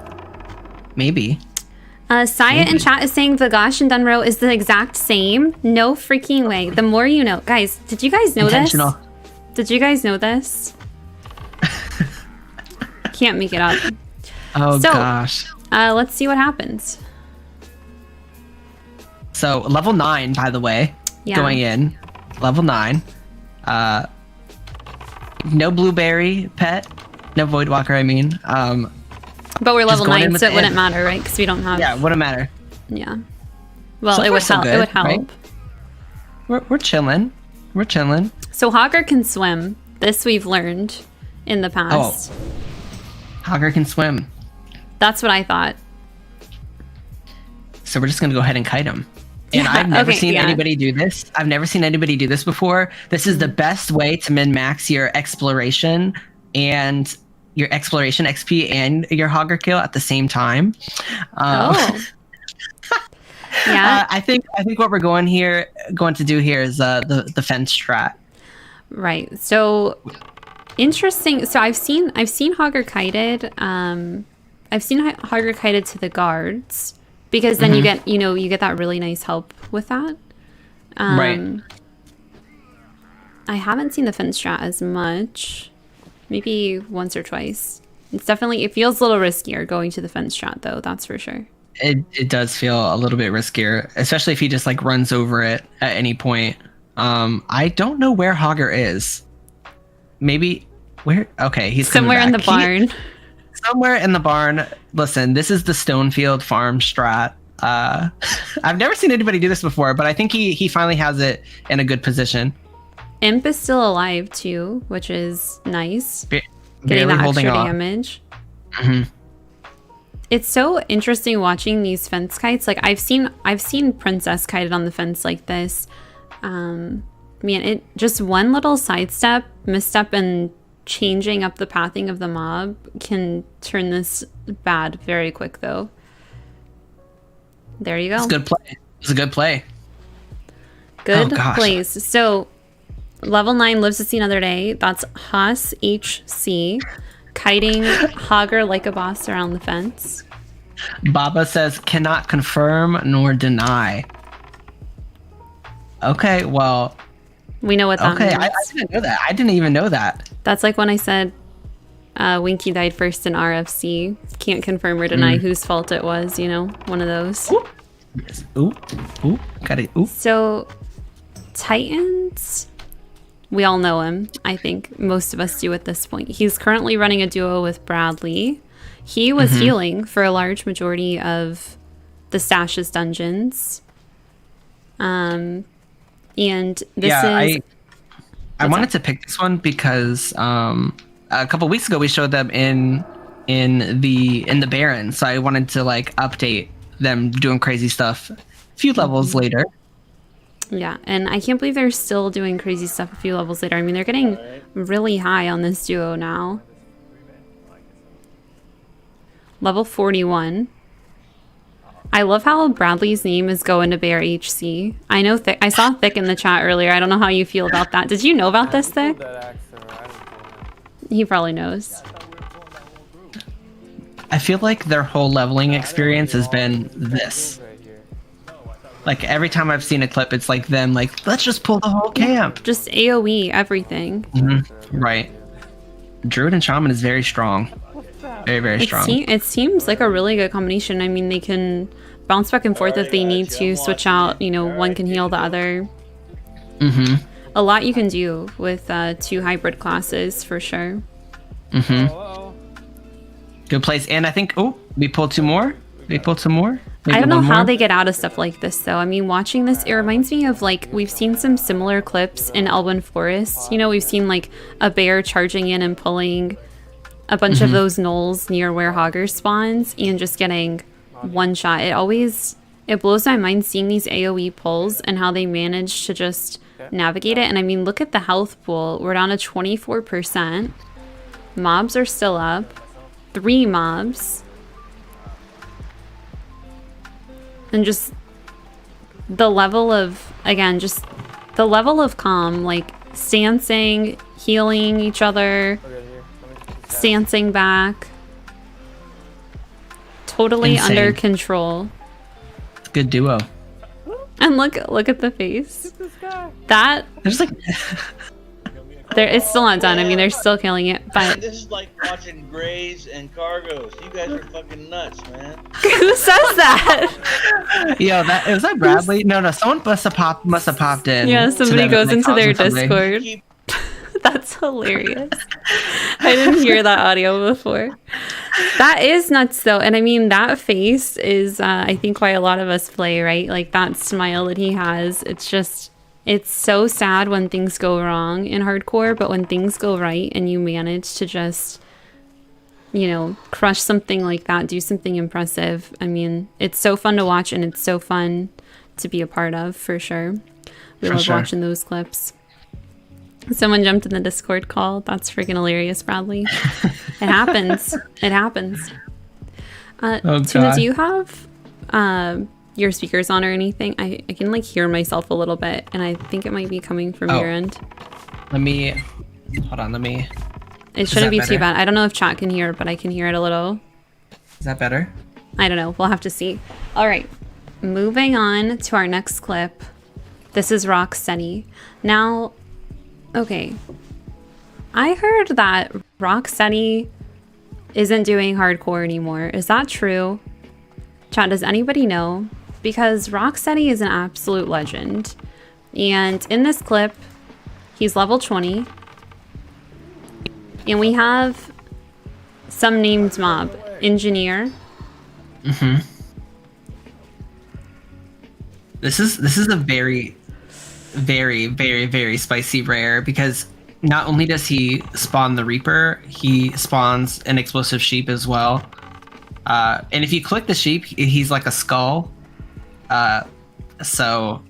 Maybe. Saya in chat is saying Vagash and Dunrow is the exact same. No freaking way. The more you know. Guys, did you guys know this? Did you guys know this? Can't make it up. Oh gosh. Let's see what happens. So level 9, by the way, going in. Level 9. No blueberry pet. No Voidwalker, I mean. But we're level 9, so it wouldn't matter, right? Because we don't have... Yeah, it wouldn't matter. Yeah. Well, so it would help. It would help. Right? We're chilling. We're chilling. So Hogger can swim. This we've learned in the past. Oh. Hogger can swim. That's what I thought. So we're just going to go ahead and kite him. And I've never seen anybody do this. I've never seen anybody do this before. This is the best way to min-max your exploration and... your exploration XP and your Hogger kill at the same time. Yeah. I think what we're going to do here is the fence strat. Right. So interesting. So I've seen Hogger kited. I've seen Hogger kited to the guards because then you get that really nice help with that. Right. I haven't seen the fence strat as much. Maybe once or twice. It feels a little riskier going to the fence strat though, that's for sure. It does feel a little bit riskier, especially if he just like runs over it at any point. I don't know where Hogger is. Maybe where? Okay, he's somewhere in the barn. Somewhere in the barn. Listen, this is the Stonefield farm strat. I've never seen anybody do this before, but I think he finally has it in a good position. Imp is still alive too, which is nice. Getting that extra damage. Mm-hmm. It's so interesting watching these fence kites. Like I've seen Princess kited on the fence like this. Man, it just one little sidestep, misstep, and changing up the pathing of the mob can turn this bad very quick though. There you go. It's a good play. It's a good play. Good plays. So level 9 lives to see another day. That's Haas HC. Kiting Hogger like a boss around the fence. Baba says, cannot confirm nor deny. Okay, well... We know what that means. I didn't know that. I didn't even know that. That's like when I said Winky died first in RFC. Can't confirm or deny whose fault it was, you know? One of those. Ooh. Yes. Ooh. Got it. Ooh. So, Titans... We all know him. I think most of us do at this point. He's currently running a duo with Bradley. He was healing for a large majority of the Stashes dungeons. And this I wanted to pick this one because a couple weeks ago we showed them in the Baron, so I wanted to like update them doing crazy stuff a few levels later. Yeah, and I can't believe they're still doing crazy stuff a few levels later. I mean, they're getting really high on this duo now. Level 41. I love how Bradley's name is going to Bear HC. I know I saw Thick in the chat earlier. I don't know how you feel about that. Did you know about this, Thick? He probably knows. I feel like their whole leveling experience has been this. Like every time I've seen a clip, it's like them like, let's just pull the whole camp. Just AoE everything. Right. Druid and Shaman is very strong. Very, very strong. It seems like a really good combination. I mean, they can bounce back and forth if they need to, switch out, you know, one can heal the other. A lot you can do with two hybrid classes, for sure. Good place. And I think, we pulled two more. Maybe I don't know how they get out of stuff like this, though. I mean, watching this, it reminds me of, like, we've seen some similar clips in Elwyn Forest. You know, we've seen, like, a bear charging in and pulling a bunch of those gnolls near where Hogger spawns and just getting one shot. It blows my mind seeing these AoE pulls and how they manage to just navigate it. And I mean, look at the health pool. We're down to 24%. Mobs are still up. 3 mobs. And just the level of, again, just the level of calm, like stancing, healing each other, stancing back. Totally Insane. under control. Good duo. And look at the face. That There's like it's still not done. I mean, they're still killing it, but This is like watching Grays and Cargos. You guys are fucking nuts, man. who says that? Yo, was that Bradley? No, someone must have popped in. Yeah, to somebody them goes and into their caused something. Discord. Keep That's hilarious. I didn't hear that audio before. That is nuts, though. And I mean, that face is, I think, why a lot of us play, right? Like, that smile that he has. It's so sad when things go wrong in hardcore, but when things go right and you manage to just, you know, crush something like that, do something impressive. I mean, it's so fun to watch and it's so fun to be a part of, for sure. We love watching those clips. Someone jumped in the Discord call. That's freaking hilarious, Bradley. It happens. It happens. Tuna, do you have your speakers on or anything? I can like hear myself a little bit, and I think it might be coming from your end. Hold on. It shouldn't be too bad. I don't know if chat can hear, but I can hear it a little. Is that better? I don't know. We'll have to see. All right. Moving on to our next clip. This is Rocksteady. Now, okay. I heard that Rocksteady isn't doing hardcore anymore. Is that true? Chat, does anybody know? Because Rocksteady is an absolute legend. And in this clip, he's level 20. And we have some named mob. Engineer. This is a very, very, very, very spicy rare, because not only does he spawn the Reaper, he spawns an explosive sheep as well. And if you click the sheep, he's like a skull. So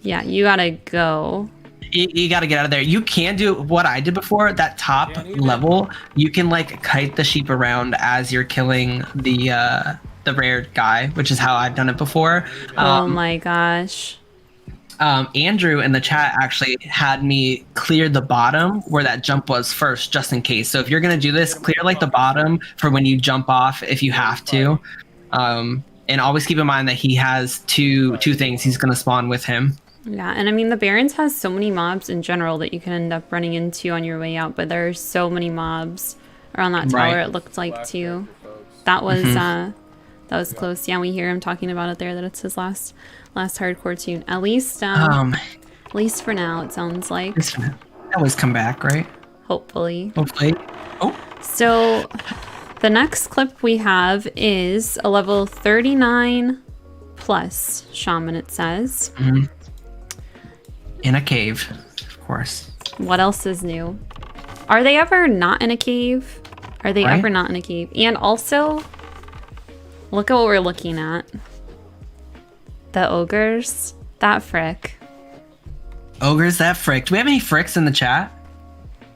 yeah, you gotta go. You gotta get out of there. You can do what I did before. That top level, you can like kite the sheep around as you're killing the rare guy, which is how I've done it before. Oh my gosh. Andrew in the chat actually had me clear the bottom where that jump was first, just in case. So if you're gonna do this, clear like the bottom for when you jump off if you have to. And always keep in mind that he has two things he's gonna spawn with him. Yeah, and I mean the Barrens has so many mobs in general that you can end up running into on your way out, but there's so many mobs around that tower. It looked like too. That was that was close. Yeah, we hear him talking about it there, that it's his last hardcore tune. At least for now, it sounds like. Always come back, right? Hopefully. Oh. So the next clip we have is a level 39 plus shaman, it says. In a cave, of course. What else is new? Are they ever not in a cave? Are they ever not in a cave? And also, look at what we're looking at. The ogres. That frick. Ogres, that frick. Do we have any fricks in the chat?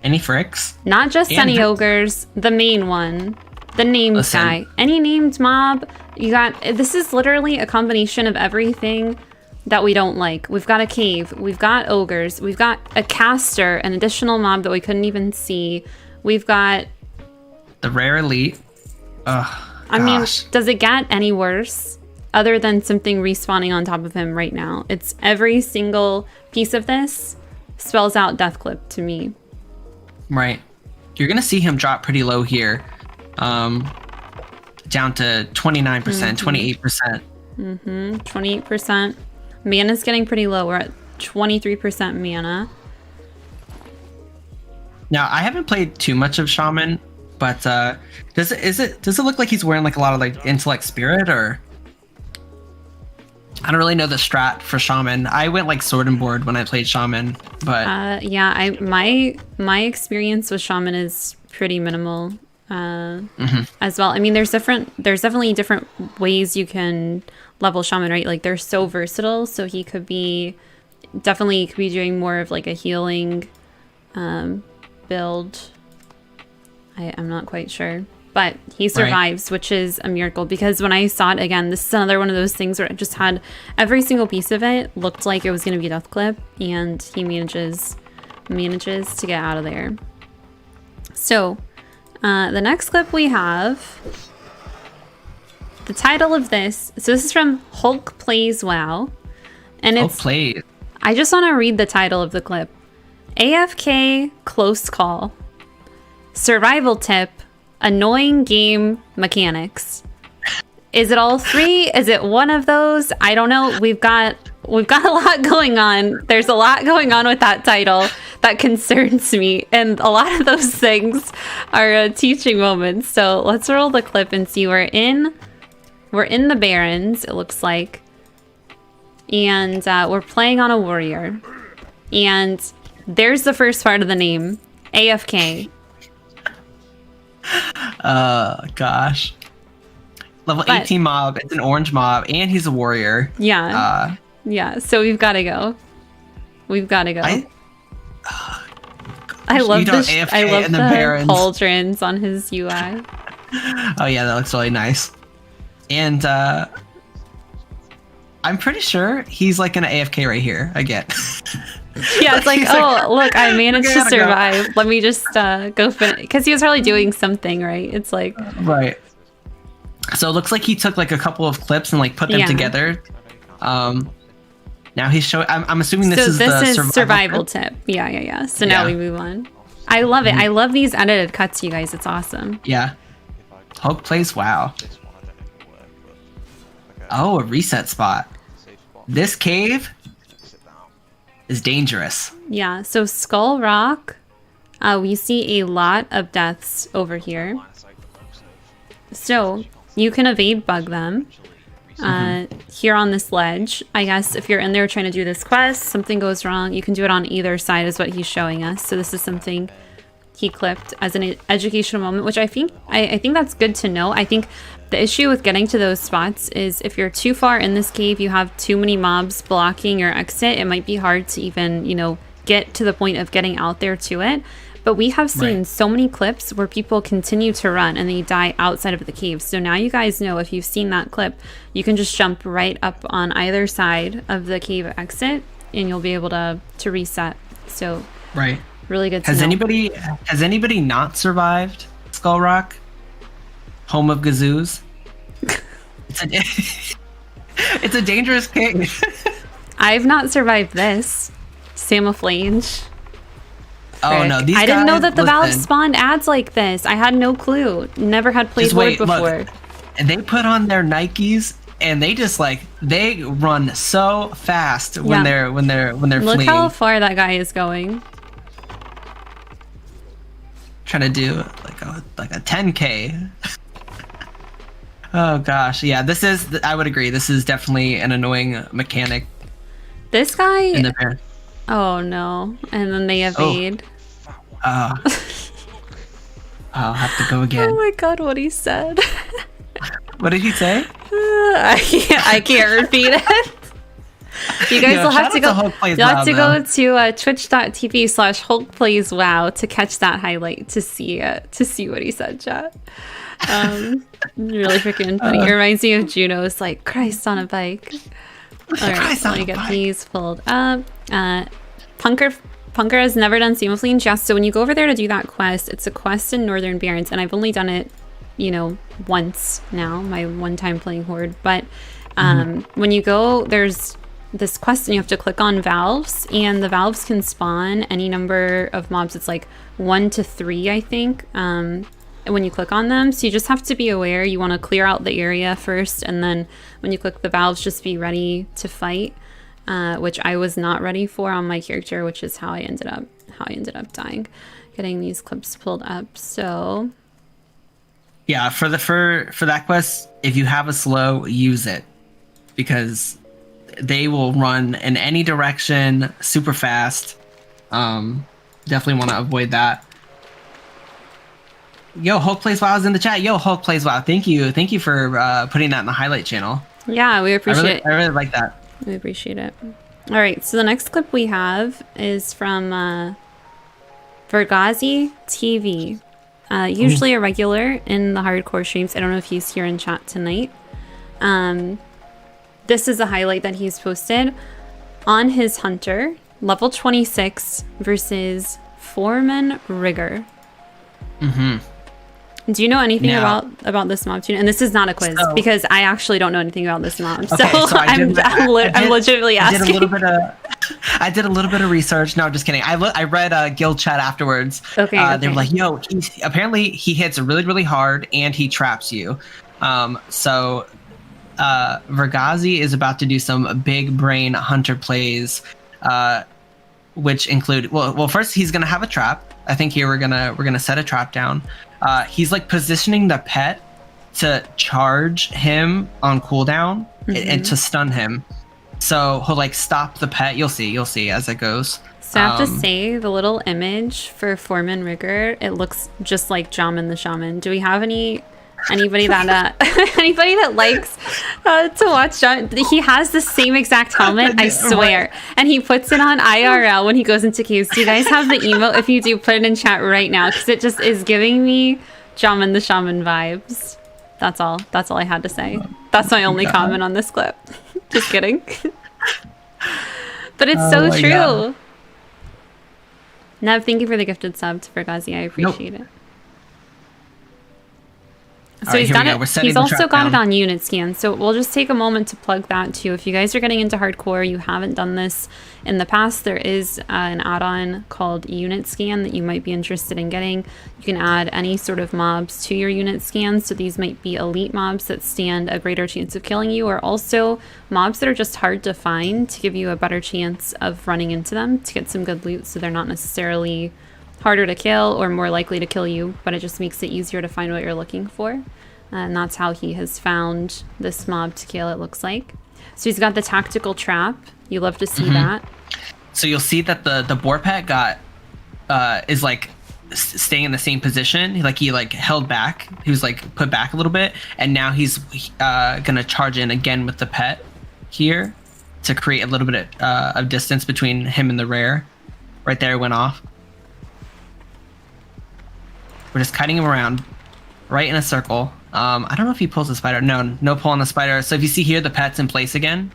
Any fricks? Not just any ogres. The main one. The named guy. Any named mob. You got... This is literally a combination of everything that we don't like. We've got a cave. We've got ogres. We've got a caster, an additional mob that we couldn't even see. We've got... The rare elite. I mean, does it get any worse? Other than something respawning on top of him right now. It's every single piece of this spells out death clip to me. Right. You're going to see him drop pretty low here. Down to 29%, 28%. 28%. Mana's getting pretty low. We're at 23% mana. Now, I haven't played too much of Shaman, but does it look like he's wearing like a lot of like intellect spirit, or... I don't really know the strat for Shaman. I went like sword and board when I played Shaman, but yeah, my experience with Shaman is pretty minimal as well. I mean, there's definitely different ways you can level Shaman, right? Like they're so versatile, so he could be doing more of like a healing build. I'm not quite sure. But he survives, which is a miracle, because when I saw it again, this is another one of those things where it just had every single piece of it looked like it was going to be a death clip, and he manages to get out of there. So the next clip we have, the title of this, so this is from Hulk Plays WoW, and it's I just want to read the title of the clip. AFK Close Call. Survival Tip. Annoying game mechanics. Is it all three? Is it one of those? I don't know. We've got a lot going on. There's a lot going on with that title that concerns me, and a lot of those things are teaching moments. So let's roll the clip and see. We're in the Barrens, it looks like, and we're playing on a warrior, and there's the first part of the name, AFK. Gosh. Level 18 mob. It's an orange mob, and he's a warrior. Yeah. Yeah. So we've got to go. I love this. I love the pauldrons on his UI. Oh yeah, that looks really nice. And I'm pretty sure he's like an AFK right here again. Yeah, it's like, look, I managed to survive. Go. Let me just go finish. Because he was probably doing something, right? It's like... Right. So it looks like he took like a couple of clips and like put them together. Now he's showing... I'm assuming this is the survival tip. Yeah. So now we move on. I love it. I love these edited cuts, you guys. It's awesome. Yeah. Hulk Plays WoW. Oh, a reset spot. This cave... is dangerous. Yeah, so Skull Rock, we see a lot of deaths over here. So you can evade bug them here on this ledge. I guess if you're in there trying to do this quest, something goes wrong, you can do it on either side is what he's showing us. So this is something he clipped as an educational moment, which I think that's good to know. I think the issue with getting to those spots is if you're too far in this cave, you have too many mobs blocking your exit, it might be hard to even, get to the point of getting out there to it. But we have seen so many clips where people continue to run and they die outside of the cave. So now you guys know, if you've seen that clip, you can just jump right up on either side of the cave exit and you'll be able to reset. So right, really good. Has anybody not survived Skull Rock, home of gazoos? It's a dangerous cave. I've not survived this. Camouflage. Oh no, these I didn't know that the valve listen, spawned ads like this. I had no clue. Never had played Horde before. Look, and they put on their Nikes and they just like they run so fast when they're fleeing. Look how far that guy is going. Trying to do like a 10K. Oh gosh, yeah. This is. I would agree. This is definitely an annoying mechanic. This guy. In the pair. Oh no! And then they evade. I'll have to go again. Oh my god! What he said. What did he say? I can't repeat it. You guys will have to go. You'll have to go to twitch.tv/HulkPlaysWow to catch that highlight to see what he said, chat. Really freaking funny. It reminds me of Juno's like Christ on a bike. All right, let me get these pulled up. Punker has never done Camouflage. Yes, so when you go over there to do that quest, it's a quest in Northern Barrens, and I've only done it, once now, my one time playing Horde. But when you go, there's this quest and you have to click on valves, and the valves can spawn any number of mobs. It's like 1 to 3, I think, when you click on them. So you just have to be aware. You want to clear out the area first, and then when you click the valves, just be ready to fight, which I was not ready for on my character, which is how I ended up dying. Getting these clips pulled up. So yeah, for that quest, if you have a slow, use it, because they will run in any direction super fast. Definitely want to avoid that. Yo, Hulk Plays WoW is in the chat. Yo, Hulk Plays WoW. Thank you for putting that in the highlight channel. Yeah, we appreciate it. I really like that. We appreciate it. All right, so the next clip we have is from Vergazi TV. Usually a regular in the hardcore streams. I don't know if he's here in chat tonight. This is a highlight that he's posted on his Hunter, level 26 versus Foreman Rigger. Do you know anything about this mob tune? And this is not a quiz, because I actually don't know anything about this mob. So, I'm legitimately asking. I did a little bit of research. No, just kidding. I read guild chat afterwards. Okay. They were like, yo, apparently he hits really, really hard and he traps you. So Vergazi is about to do some big brain Hunter plays, which include, well, first he's going to have a trap. I think here we're gonna set a trap down. He's like positioning the pet to charge him on cooldown and to stun him. So he'll like stop the pet. You'll see as it goes. So I have to say, the little image for Foreman Rigger, it looks just like Jamin the Shaman. Do we have anybody that anybody that likes to watch John? He has the same exact helmet, I swear, and he puts it on IRL when he goes into caves. Do you guys have the emote? If you do, put it in chat right now, because it just is giving me Jamin the Shaman vibes. That's all I had to say. That's my only comment on this clip. Just kidding. But it's so true. God. Nev, thank you for the gifted sub to Vergazi. I appreciate it. So he's got it. He's also got it on unit scan. So we'll just take a moment to plug that too. If you guys are getting into hardcore, you haven't done this in the past, there is an add-on called unit scan that you might be interested in getting. You can add any sort of mobs to your unit scan. So these might be elite mobs that stand a greater chance of killing you, or also mobs that are just hard to find to give you a better chance of running into them to get some good loot. So they're not necessarily harder to kill or more likely to kill you, but it just makes it easier to find what you're looking for. And that's how he has found this mob to kill, it looks like. So he's got the tactical trap. You love to see that. So you'll see that the boar pet is like staying in the same position. He held back. He was like put back a little bit, and now he's gonna charge in again with the pet here to create a little bit of distance between him and the rare. Right there, it went off. We're just kiting him around, right in a circle. I don't know if he pulls the spider. No pull on the spider. So if you see here, the pet's in place again.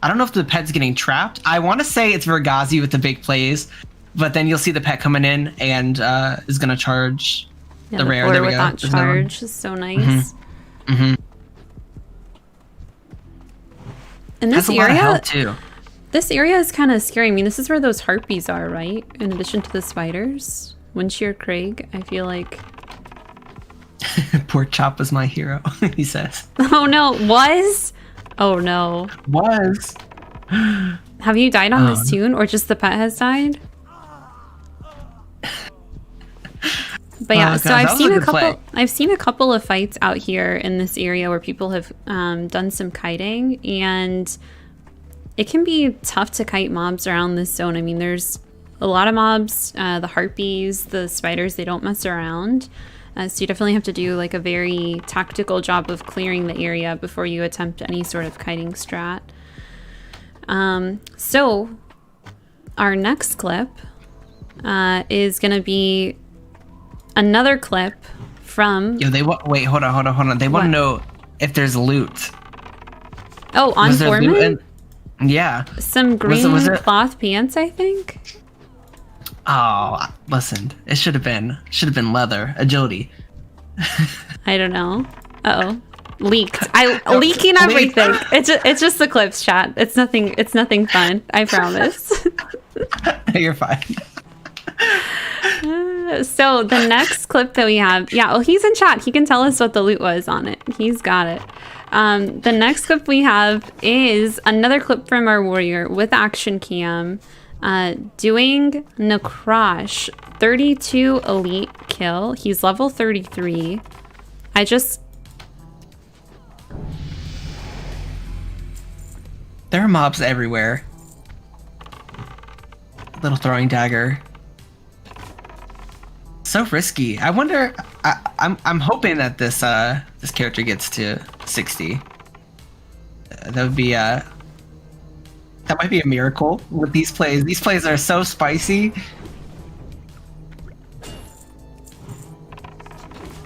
I don't know if the pet's getting trapped. I want to say it's Vergazi with the big plays, but then you'll see the pet coming in and is going to charge the rare. There we go. That charge is so nice. And this area, too. This area is kind of scary. I mean, this is where those harpies are, right? In addition to the spiders. Windshear Craig, I feel like. Pork Chop was my hero, he says. Oh no, was? Oh no. Was. Have you died on this tune, or just the pet has died? But yeah, so I've seen a couple of fights out here in this area where people have done some kiting, and it can be tough to kite mobs around this zone. I mean, there's a lot of mobs, the harpies, the spiders, they don't mess around. So you definitely have to do like a very tactical job of clearing the area before you attempt any sort of kiting strat. So our next clip is going to be another clip from... Yo, wait, hold on. They want to know if there's loot. Oh, on Foreman? Yeah. Some green cloth pants, I think? Oh, listen. It should have been leather. Agility. I don't know. Uh-oh. Leaked. Leaking everything. It's just the clips, chat. It's nothing fun. I promise. You're fine. So the next clip that we have, he's in chat. He can tell us what the loot was on it. He's got it. The next clip we have is another clip from our warrior with action cam, doing Necrosh, 32 elite kill. He's level 33. There are mobs everywhere. Little throwing dagger. So risky. I wonder. I'm hoping that this character gets to 60. That would be that might be a miracle with these plays. These plays are so spicy.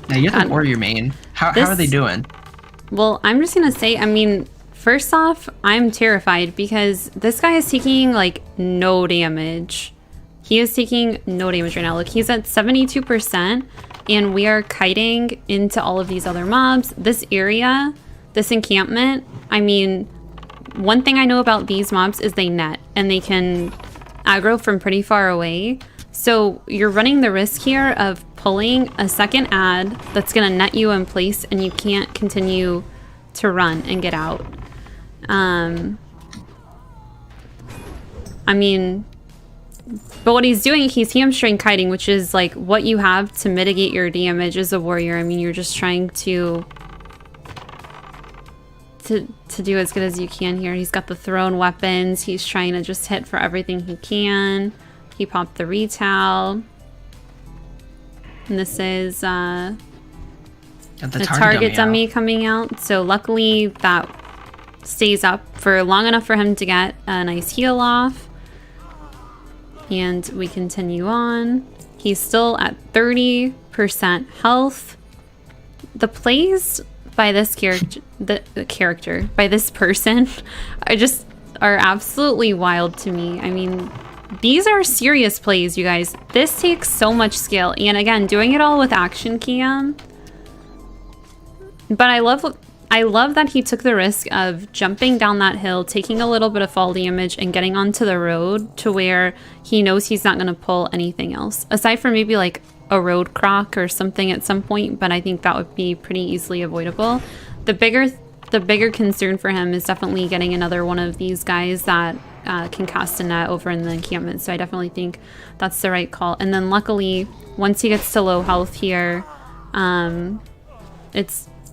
Now you're the warrior main. How are they doing? Well, I'm just gonna say. I mean, first off, I'm terrified because this guy is taking like no damage. He is taking no damage right now. Look, he's at 72%, and we are kiting into all of these other mobs. This area, this encampment, I mean, one thing I know about these mobs is they net, and they can aggro from pretty far away. So you're running the risk here of pulling a second ad that's going to net you in place, and you can't continue to run and get out. I mean... But what he's doing, he's hamstring kiting, which is like what you have to mitigate your damage as a warrior. I mean, you're just trying to do as good as you can here. He's got the thrown weapons. He's trying to just hit for everything he can. He popped the retail. And this is the target dummy coming out. So luckily that stays up for long enough for him to get a nice heal off. And we continue on. He's still at 30% health. The plays by this by this person are absolutely wild to me. I mean, these are serious plays, you guys. This takes so much skill. And again, doing it all with action cam. But I love that he took the risk of jumping down that hill, taking a little bit of fall damage, and getting onto the road to where he knows he's not going to pull anything else. Aside from maybe like a road croc or something at some point, but I think that would be pretty easily avoidable. The bigger concern for him is definitely getting another one of these guys that can cast a net over in the encampment. So I definitely think that's the right call. And then luckily, once he gets to low health here,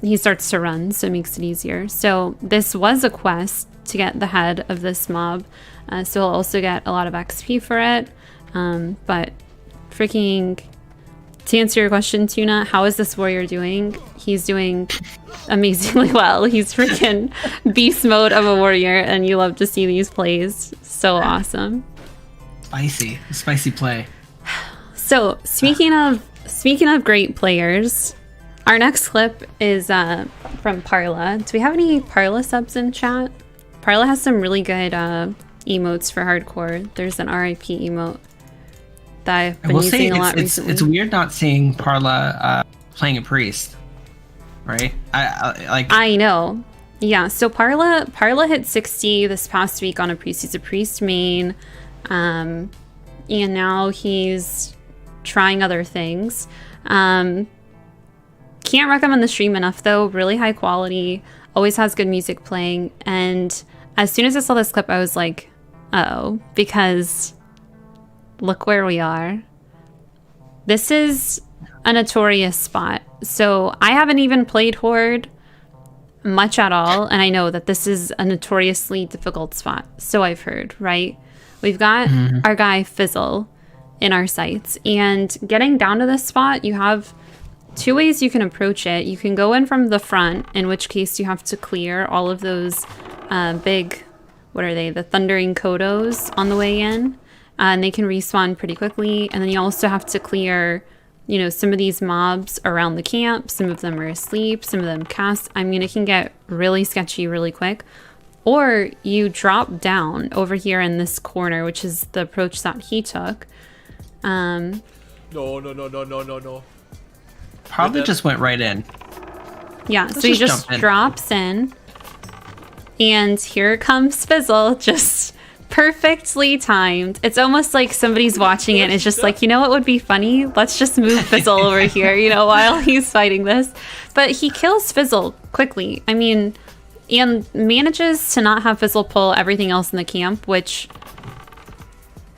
he starts to run, so it makes it easier. So this was a quest to get the head of this mob, so he'll also get a lot of XP for it. But freaking, to answer your question, Tuna, how is this warrior doing? He's doing amazingly well. He's freaking beast mode of a warrior, and you love to see these plays. So awesome. Spicy play. So speaking of great players, our next clip is from Parla. Do we have any Parla subs in chat? Parla has some really good emotes for hardcore. There's an RIP emote that I've been using a lot recently. It's weird not seeing Parla playing a priest, right? I know. Yeah, so Parla hit 60 this past week on a priest. He's a priest main, and now he's trying other things. Can't recommend the stream enough though. Really high quality, always has good music playing. And as soon as I saw this clip, I was like, uh-oh, because look where we are. This is a notorious spot. So I haven't even played Horde much at all, and I know that this is a notoriously difficult spot. So I've heard, right? We've got our guy Fizzle in our sights, and getting down to this spot, you have two ways you can approach it. You can go in from the front, in which case you have to clear all of those big, what are they, the Thundering Kodos on the way in, and they can respawn pretty quickly. And then you also have to clear, you know, some of these mobs around the camp. Some of them are asleep, some of them cast. I mean, it can get really sketchy really quick. Or you drop down over here in this corner, which is the approach that he took. No. Probably just went right in. Yeah, so he just drops in. And here comes Fizzle, just perfectly timed. It's almost like somebody's watching it and it's just like, you know what would be funny? Let's just move Fizzle over here, you know, while he's fighting this. But he kills Fizzle quickly. I mean, and manages to not have Fizzle pull everything else in the camp, which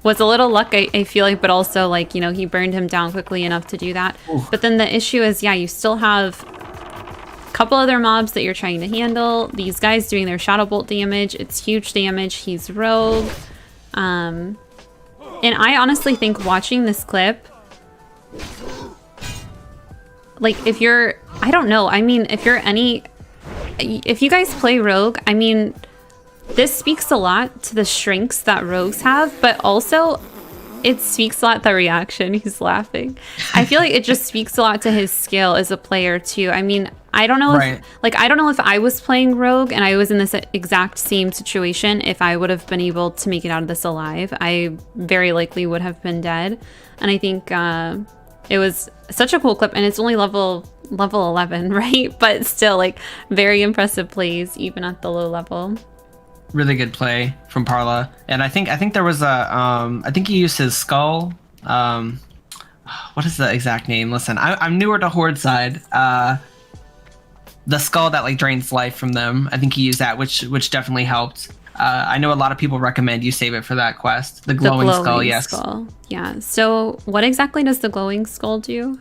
was a little luck, I feel like, but also, like, you know, he burned him down quickly enough to do that. Ooh. But then the issue is, yeah, you still have a couple other mobs that you're trying to handle. These guys doing their Shadow Bolt damage. It's huge damage. He's rogue. And I honestly think watching this clip, like, if you're, I don't know, I mean, if you guys play rogue, I mean, this speaks a lot to the strengths that rogues have, but also it speaks a lot, the reaction, he's laughing. I feel like it just speaks a lot to his skill as a player too. I mean, I don't know if, like, I don't know if I was playing rogue and I was in this exact same situation, if I would have been able to make it out of this alive. I very likely would have been dead. And I think it was such a cool clip, and it's only level 11, right? But still, like, very impressive plays even at the low level. Really good play from Parla, and I think there was a I think he used his skull. What is the exact name? Listen, I'm newer to Horde side. The skull that, like, drains life from them. I think he used that, which definitely helped. I know a lot of people recommend you save it for that quest. The glowing skull, yes. Skull. Yeah. So what exactly does the glowing skull do?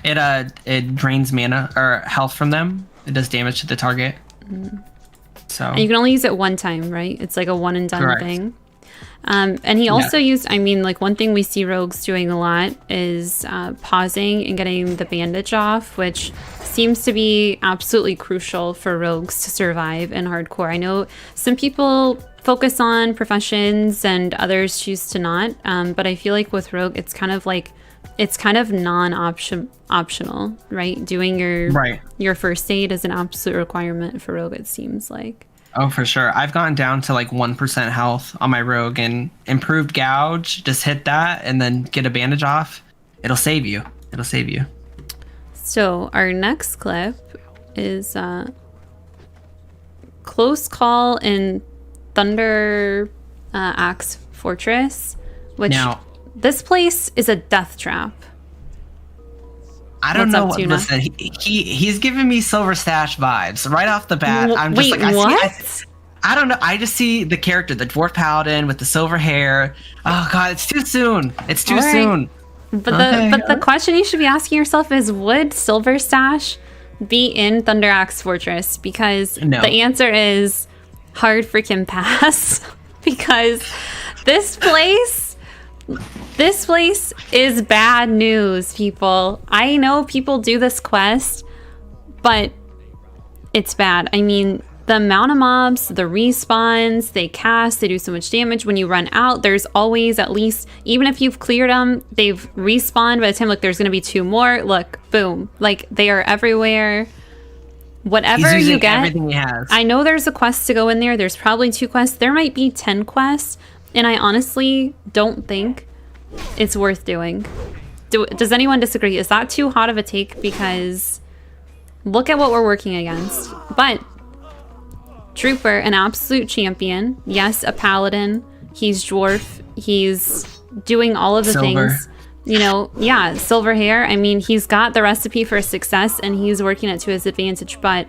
It drains mana or health from them. It does damage to the target. So. And you can only use it one time, right? It's like a one and done thing. And he also used, I mean, like, one thing we see rogues doing a lot is pausing and getting the bandage off, which seems to be absolutely crucial for rogues to survive in hardcore. I know some people focus on professions and others choose to not, but I feel like with rogue, it's kind of like, it's kind of optional, right? Doing your first aid is an absolute requirement for rogue, it seems like. Oh, for sure. I've gotten down to like 1% health on my rogue, and improved gouge, just hit that and then get a bandage off. It'll save you. It'll save you. So our next clip is Close Call in Thunder Axe Fortress, which now, this place is a death trap. I don't know. Listen, he's giving me Silver Stash vibes right off the bat. I'm just I don't know. I just see the character, the dwarf paladin with the silver hair. Oh god, it's too soon. It's too soon. But the question you should be asking yourself is, would Silver Stash be in Thunder Axe Fortress? Because the answer is hard freaking pass. Because this place is bad news, people. I know people do this quest, but it's bad. I mean, the amount of mobs, the respawns, they cast, they do so much damage. When you run out, there's always at least, even if you've cleared them, they've respawned by the time, like, there's going to be 2 more. Look, boom. Like, they are everywhere. Whatever you get, everything he has. I know there's a quest to go in there. There's probably 2 quests. There might be 10 quests, and I honestly don't think it's worth doing. Does anyone disagree? Is that too hot of a take? Because look at what we're working against. But Trooper, an absolute champion. Yes, a paladin. He's dwarf. He's doing all of the things. You know, yeah, silver hair. I mean, he's got the recipe for success and he's working it to his advantage, but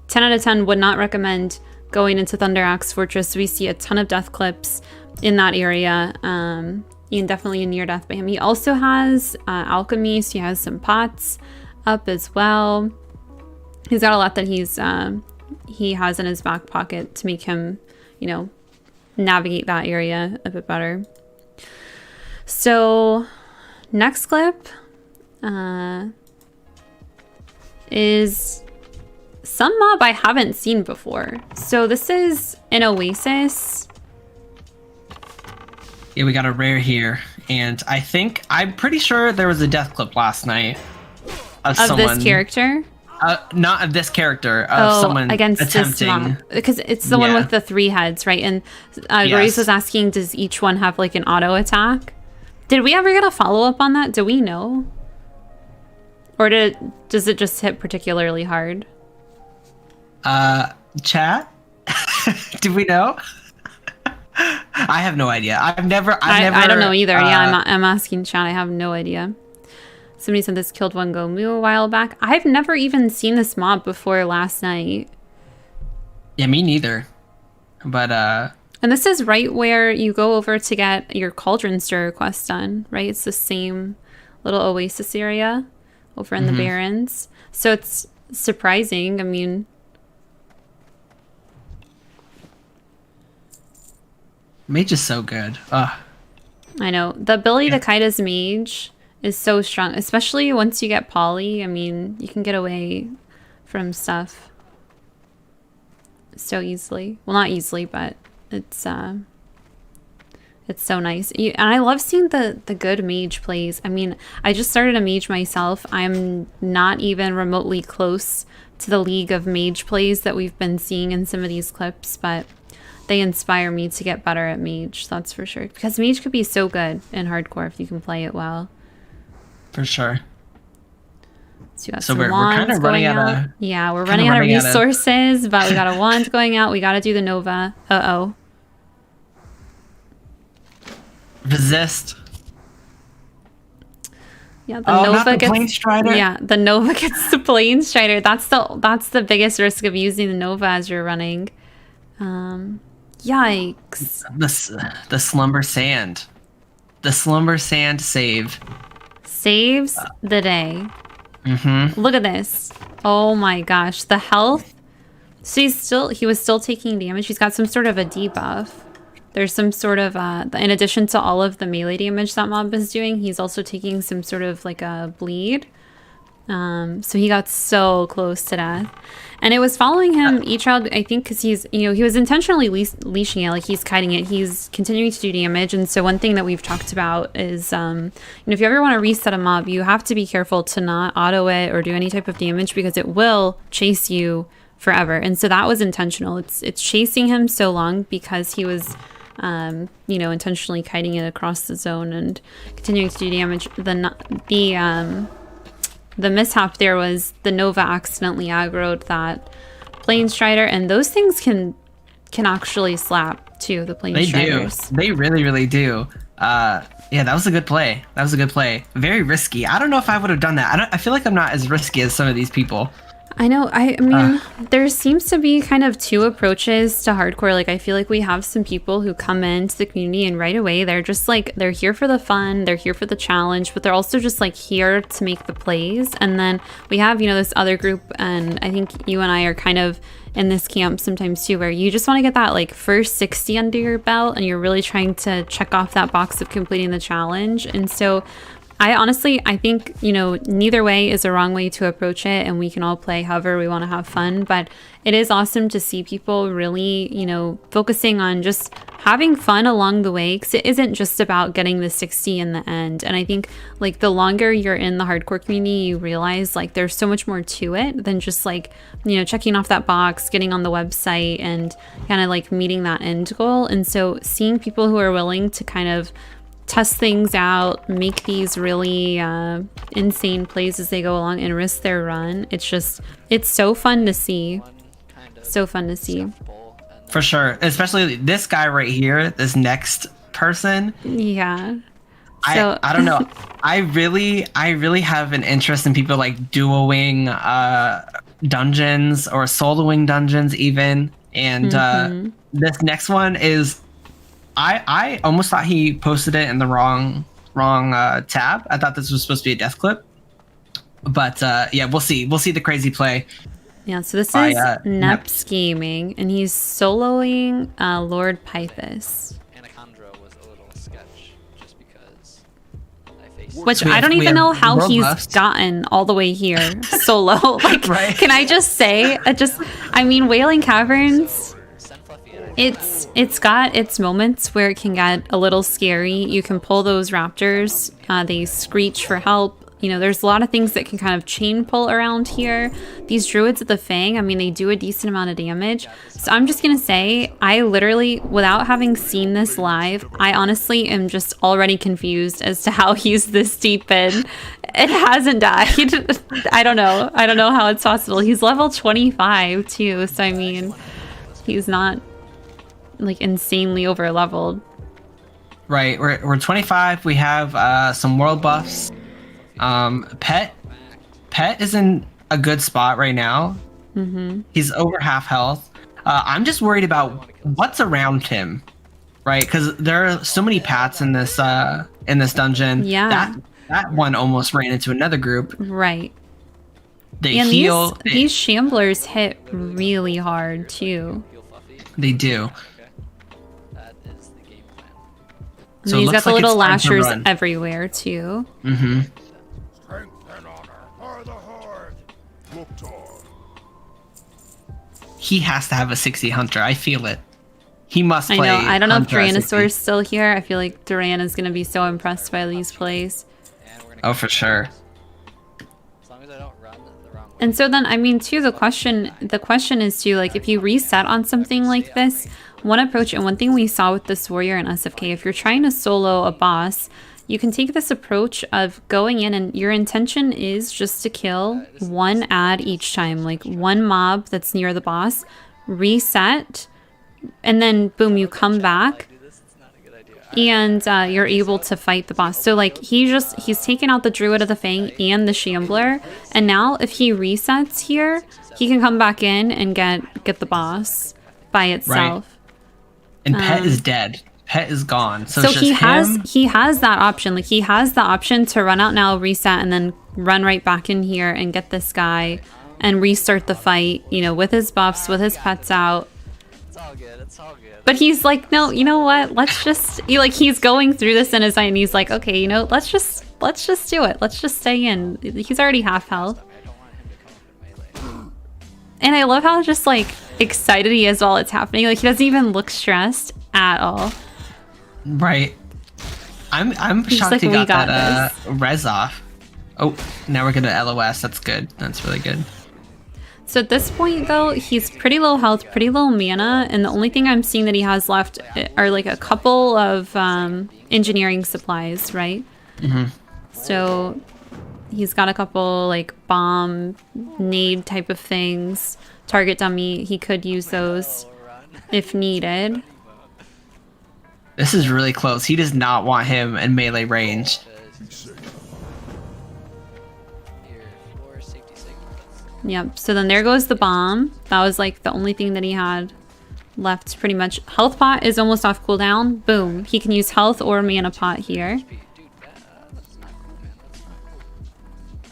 10 out of 10 would not recommend going into Thunder Axe Fortress. We see a ton of death clips in that area, and definitely a near death by him. He also has alchemy, so he has some pots up as well. He's got a lot that he has in his back pocket to make him, you know, navigate that area a bit better. So next clip is some mob I haven't seen before. So this is an oasis. Yeah, we got a rare here. And I'm pretty sure there was a death clip last night of someone. This character? Not of this character, of someone against attempting. Because it's the one with the 3 heads, right? And Grace was asking, does each one have like an auto attack? Did we ever get a follow-up on that? Do we know? Or does it just hit particularly hard? Chat? Do we know? I have no idea. I don't know either. Yeah, I'm asking chat. I have no idea. Somebody said this killed one Gomu a while back. I've never even seen this mob before last night. Yeah, me neither. But and this is right where you go over to get your Cauldron Stirrer quest done, right? It's the same little oasis area over in the Barrens. So it's surprising. I mean, Mage is so good. Ugh. I know. The ability to kite as mage is so strong, especially once you get poly. I mean, you can get away from stuff so easily. Well, not easily, but it's so nice. And I love seeing the good mage plays. I mean, I just started a mage myself. I'm not even remotely close to the league of mage plays that we've been seeing in some of these clips, but they inspire me to get better at mage, that's for sure. Because mage could be so good in hardcore if you can play it well. For sure. So we're kind of running out of... Yeah, we're running out of resources, but we got a wand going out. We got to do the Nova. Uh-oh. Resist. Yeah, the Nova gets... Plane Strider? Yeah, the Nova gets the Plane Strider. That's the biggest risk of using the Nova as you're running. Yikes. The Slumber Sand. The Slumber Sand save. Saves the day. Look at this. Oh my gosh. The health. So he was still taking damage. He's got some sort of a debuff. There's some sort of, in addition to all of the melee damage that mob is doing, he's also taking some sort of like a bleed. So he got so close to death. And it was following him each round, I think, because he's, he was intentionally leashing it, like he's kiting it. He's continuing to do damage. And so one thing that we've talked about is, if you ever want to reset a mob, you have to be careful to not auto it or do any type of damage because it will chase you forever. And so that was intentional. It's chasing him so long because he was, intentionally kiting it across the zone and continuing to do damage. The mishap there was the Nova accidentally aggroed that Plane Strider, and those things can actually slap too, the Plane Striders. They really, really do. Yeah, that was a good play. Very risky. I don't know if I would have done that. I feel like I'm not as risky as some of these people. I know. I mean, there seems to be kind of 2 approaches to hardcore. Like, I feel like we have some people who come into the community and right away they're just like, they're here for the fun, they're here for the challenge, but they're also just like here to make the plays. And then we have, this other group, and I think you and I are kind of in this camp sometimes too, where you just want to get that like first 60 under your belt and you're really trying to check off that box of completing the challenge. And so I think, you know, neither way is a wrong way to approach it, and we can all play however we want to have fun. But it is awesome to see people really, you know, focusing on just having fun along the way, because it isn't just about getting the 60 in the end. And I think like the longer you're in the hardcore community, you realize like there's so much more to it than just like, you know, checking off that box, getting on the website, and kind of like meeting that end goal. And so seeing people who are willing to kind of test things out, make these really insane plays as they go along and risk their run, it's so fun to see. So fun to see. For sure. Especially this guy right here, this next person. Yeah. So I don't know. I really have an interest in people like duoing dungeons or soloing dungeons even. And this next one is, I almost thought he posted it in the wrong tab. I thought this was supposed to be a death clip. But yeah, we'll see. We'll see the crazy play. Yeah, so this is Neps Gaming, and he's soloing Lord Pythus. Anacondra was a little sketch, just because I faced... Which I don't even know how he's gotten all the way here solo. Like, right? Can I just say, I mean, Wailing Caverns, it's got its moments where it can get a little scary. You can pull those raptors, they screech for help. You know, there's a lot of things that can kind of chain pull around here. These druids at the Fang, I mean, they do a decent amount of damage. So I'm just going to say, I literally, without having seen this live, I honestly am just already confused as to how he's this deep in. It hasn't died. I don't know. I don't know how it's possible. He's level 25 too. So I mean, he's not like insanely over leveled. Right. We're 25. We have some world buffs. Pet is in a good spot right now. He's over half health. I'm just worried about what's around him, right? Because there are so many Pats in this dungeon. Yeah, that one almost ran into another group. Right. They heal. These shamblers hit really hard too. They do. So he's got the little lashers everywhere too. He has to have a 60 hunter. I feel it. He must play. I know. I don't know if Duranosaur's still here. I feel like Duran is going to be so impressed by these plays. Oh, for sure. As long as I don't run the wrong way. And so then, I mean, too, the question is too, like, if you reset on something like this, one approach, and one thing we saw with this warrior in SFK, if you're trying to solo a boss, you can take this approach of going in and your intention is just to kill one ad each time, like one mob that's near the boss, reset, and then boom, you come back and you're able to fight the boss. So like he's taken out the Druid of the Fang and the Shambler, and now if he resets here, he can come back in and get the boss by itself. Right. And Pet is dead. Pet is gone. So he has that option. Like he has the option to run out now, reset, and then run right back in here and get this guy and restart the fight, you know, with his buffs, with his pets out. It's all good. It's all good. But he's like, no, you know what? Let's just he's going through this in his mind and he's like, okay, you know, let's just do it. Let's just stay in. He's already half health. And I love how just like excited he is while it's happening. Like he doesn't even look stressed at all. Right. I'm shocked like, he got that res off. Oh, now we're gonna LOS. That's good. That's really good. So at this point though, he's pretty low health, pretty low mana, and the only thing I'm seeing that he has left are like a couple of engineering supplies, right? So he's got a couple like bomb, nade type of things, target dummy. He could use those if needed. This is really close. He does not want him in melee range. Yep, so then there goes the bomb. That was like the only thing that he had left pretty much. Health pot is almost off cooldown. Boom. He can use health or mana pot here.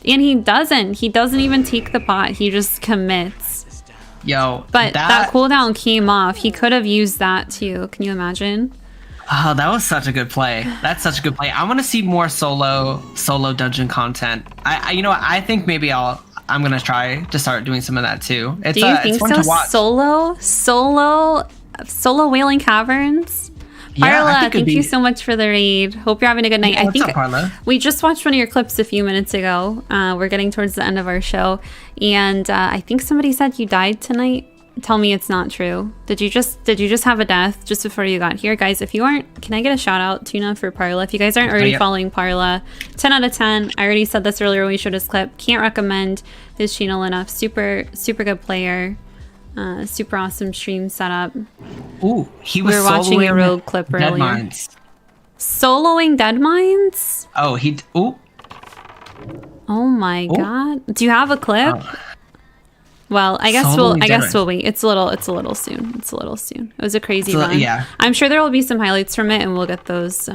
And he doesn't even take the pot. He just commits. Yo, but that cooldown came off. He could have used that too. Can you imagine? Oh, that was such a good play. That's such a good play. I want to see more solo dungeon content. I think maybe I'm gonna try to start doing some of that too. Do you think so? Solo Wailing Caverns. Parla, thank you so much for the raid. Hope you're having a good night. Yeah, what's up, Parla? We just watched one of your clips a few minutes ago. We're getting towards the end of our show, and I think somebody said you died tonight. Tell me it's not true. Did you just have a death just before you got here? Guys, if you aren't, can I get a shout out, Tuna, for Parla? If you guys aren't already following Parla, 10 out of 10. I already said this earlier when we showed his clip. Can't recommend his channel enough. Super good player. Super awesome stream setup. Ooh, we were watching a rogue clip earlier. Dead Mines. Soloing Dead Mines? Oh, Oh my god. Do you have a clip? Well, I guess we'll wait. It's a little soon. It was a crazy run. Yeah. I'm sure there will be some highlights from it, and we'll get those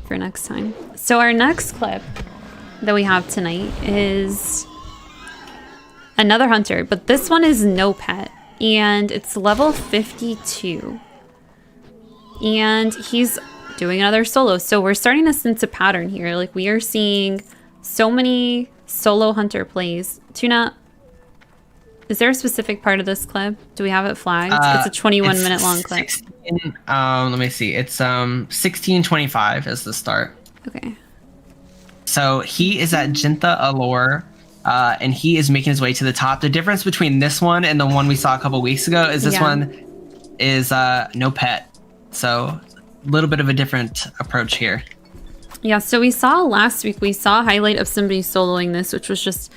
for next time. So our next clip that we have tonight is another hunter, but this one is no pet, and it's level 52. And he's doing another solo. So we're starting to sense a pattern here. Like, we are seeing so many solo hunter plays. Tuna, is there a specific part of this clip? Do we have it flagged? It's a 21-minute long clip. Let me see. It's 16:25 is the start. Okay. So he is at Jinta Allure, and he is making his way to the top. The difference between this one and the one we saw a couple weeks ago is this one is no pet. So a little bit of a different approach here. Yeah, so last week, we saw a highlight of somebody soloing this, which was just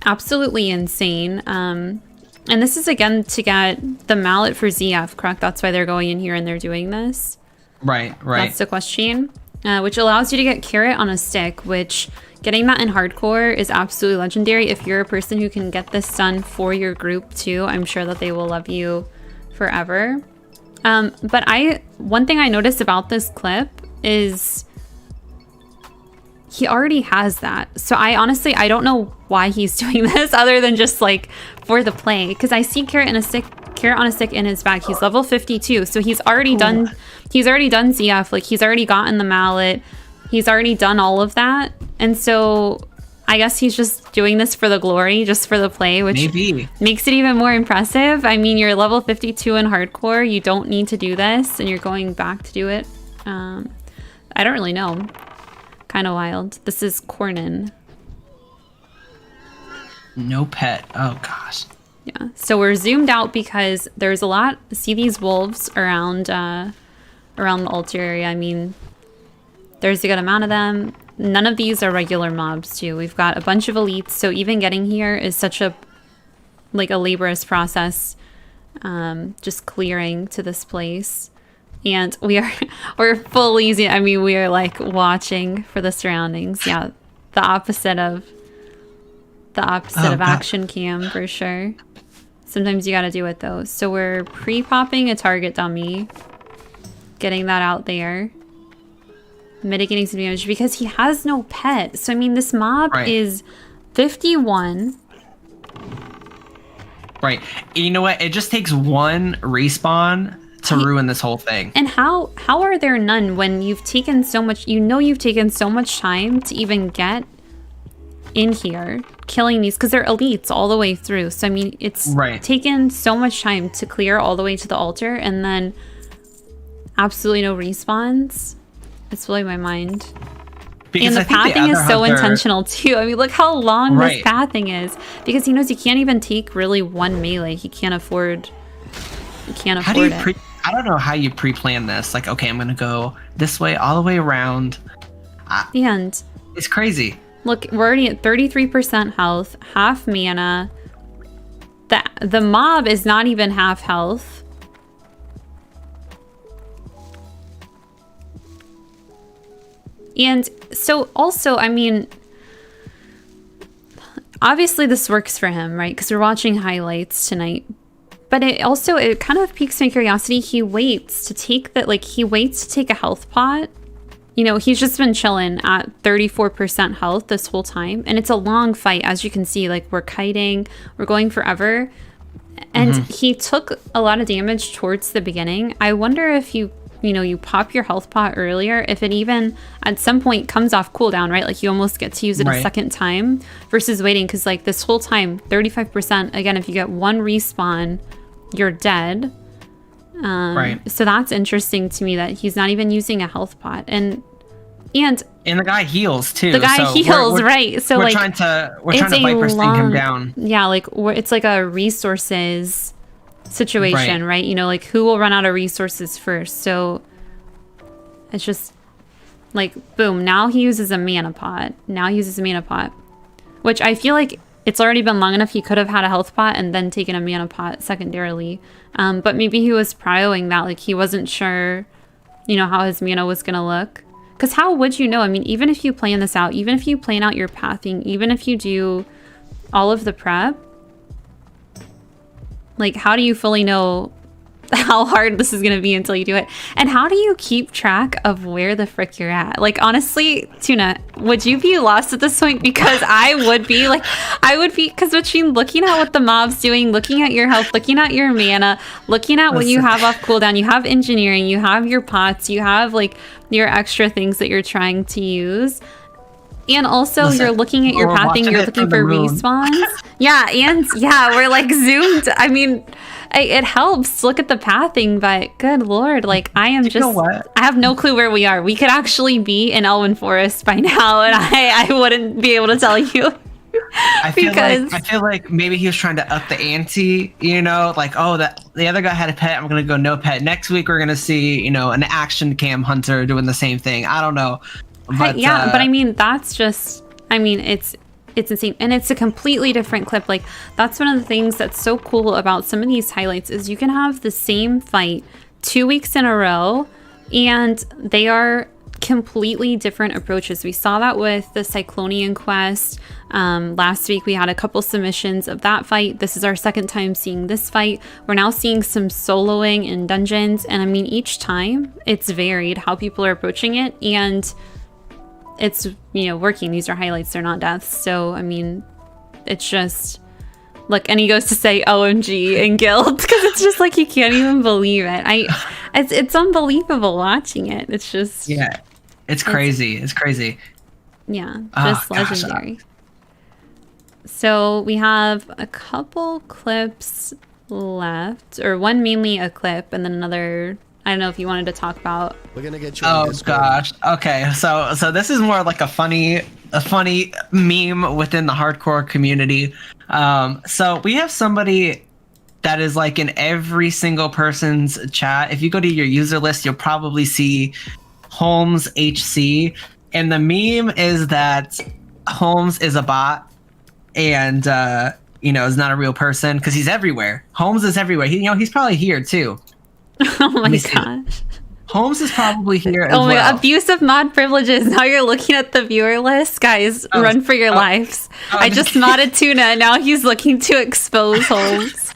absolutely insane. And this is, again, to get the mallet for ZF, correct? That's why they're going in here and they're doing this? Right. That's the question. Which allows you to get carrot on a stick, which getting that in hardcore is absolutely legendary. If you're a person who can get this done for your group too, I'm sure that they will love you forever. But one thing I noticed about this clip is he already has that. So I don't know why he's doing this other than just like for the play. Because I see carrot on a stick in his bag. He's level 52. So he's already done ZF. Like, he's already gotten the mallet. He's already done all of that. And so I guess he's just doing this for the glory, just for the play, which makes it even more impressive. I mean, you're level 52 in hardcore. You don't need to do this, and you're going back to do it. I don't really know. Kind of wild. This is Cornin. No pet. Oh, gosh. Yeah. So we're zoomed out because there's a lot. See these wolves around the altar area? I mean, there's a good amount of them. None of these are regular mobs too. We've got a bunch of elites, so even getting here is such a laborious process. Just clearing to this place, and we're fully. I mean, we are like watching for the surroundings. Yeah, the opposite of action cam for sure. Sometimes you got to do it though. So we're pre-popping a target dummy, getting that out there. Mitigating some damage because he has no pet. So I mean, this mob is 51. Right. You know what? It just takes one respawn to ruin this whole thing. And how are there none when you've taken so much? You've taken so much time to even get in here, killing these, because they're elites all the way through. So I mean, it's taken so much time to clear all the way to the altar, and then absolutely no respawns. It's blowing my mind. Because and the pathing is so intentional too. I mean, look how long this pathing is. Because he knows he can't even take really one melee. He can't afford it. I don't know how you pre-plan this. Like, okay, I'm going to go this way all the way around. And it's crazy. Look, we're already at 33% health, half mana. The mob is not even half health. And so also, I mean, obviously this works for him, right? Because we're watching highlights tonight. But it kind of piques my curiosity. He waits to take a health pot. You know, he's just been chilling at 34% health this whole time. And it's a long fight, as you can see. Like, we're kiting, we're going forever. And he took a lot of damage towards the beginning. I wonder if you you know, you pop your health pot earlier, if it even at some point comes off cooldown, right? Like you almost get to use it a second time versus waiting. Because like this whole time, 35%, again, if you get one respawn, you're dead. So that's interesting to me that he's not even using a health pot. And the guy heals too. The guy heals, right? So we're trying to Viper sting him down. Yeah, like it's like a resources situation, right? You know, like who will run out of resources first? So it's just like boom. Now he uses a mana pot. Which I feel like it's already been long enough. He could have had a health pot and then taken a mana pot secondarily. But maybe he was prioing that. Like he wasn't sure, you know, how his mana was gonna look. Because how would you know? I mean, even if you plan this out, even if you plan out your pathing, even if you do all of the prep, like how do you fully know how hard this is going to be until you do it? And how do you keep track of where the frick you're at? Like, honestly, Tuna, would you be lost at this point? Because I would be, because between looking at what the mob's doing, looking at your health, looking at your mana, looking at what you have off cooldown, you have engineering, you have your pots, you have like your extra things that you're trying to use. And also you're looking at your pathing, you're looking for respawns. We're like zoomed. I mean, it helps look at the pathing, but good lord, like I have no clue where we are. We could actually be in Elwyn Forest by now, and I wouldn't be able to tell you. I feel like maybe he was trying to up the ante, you know, like, oh, the other guy had a pet, I'm gonna go no pet. Next week we're gonna see, you know, an action cam hunter doing the same thing. I don't know. But, but I mean, that's just, I mean, it's insane. And it's a completely different clip. Like, that's one of the things that's so cool about some of these highlights is you can have the same fight 2 weeks in a row, and they are completely different approaches. We saw that with the Cyclonian quest. Last week we had a couple submissions of that fight. This is our second time seeing this fight. We're now seeing some soloing in dungeons. And I mean, each time it's varied how people are approaching it. And it's, you know, working. These are highlights, they're not deaths. So I mean, it's just look, and he goes to say OMG in guild because it's just like you can't even believe it. It's unbelievable watching it. It's just it's crazy. It's crazy. Yeah, just legendary. So we have a couple clips left, or one mainly a clip, and then another. I don't know if you wanted to talk about. We're gonna get you. Oh gosh. Okay. So this is more like a funny meme within the hardcore community. So we have somebody that is like in every single person's chat. If you go to your user list, you'll probably see Holmes HC, and the meme is that Holmes is a bot, and you know, is not a real person because he's everywhere. Holmes is everywhere. He's probably here too. Oh my gosh. Holmes is probably here as well. well. Abuse of mod privileges. Now you're looking at the viewer list. Guys, run for your lives. I just modded Tuna, and now he's looking to expose Holmes.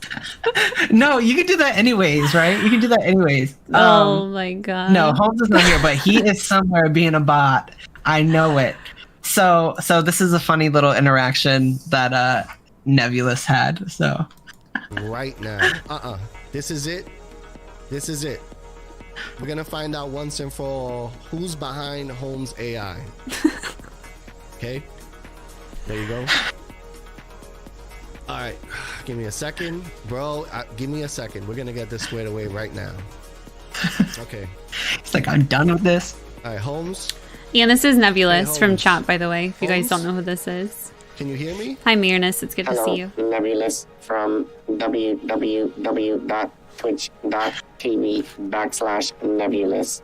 No, you can do that anyways, right? You can do that anyways. Oh my god. No, Holmes is not here, but he is somewhere being a bot. I know it. So this is a funny little interaction that Nebulous had. So right now. This is it. This is it. We're gonna find out once and for all who's behind Holmes AI. Okay, there you go. All right, give me a second, bro. Give me a second. We're gonna get this squared away right now. Okay. It's like I'm done with this. All right, Holmes. Yeah, this is Nebulous from chat, by the way. If you guys don't know who this is. Can you hear me? Hi, Mirnus. It's good to see you. Nebulous from www.twitch.tv/Nebulous.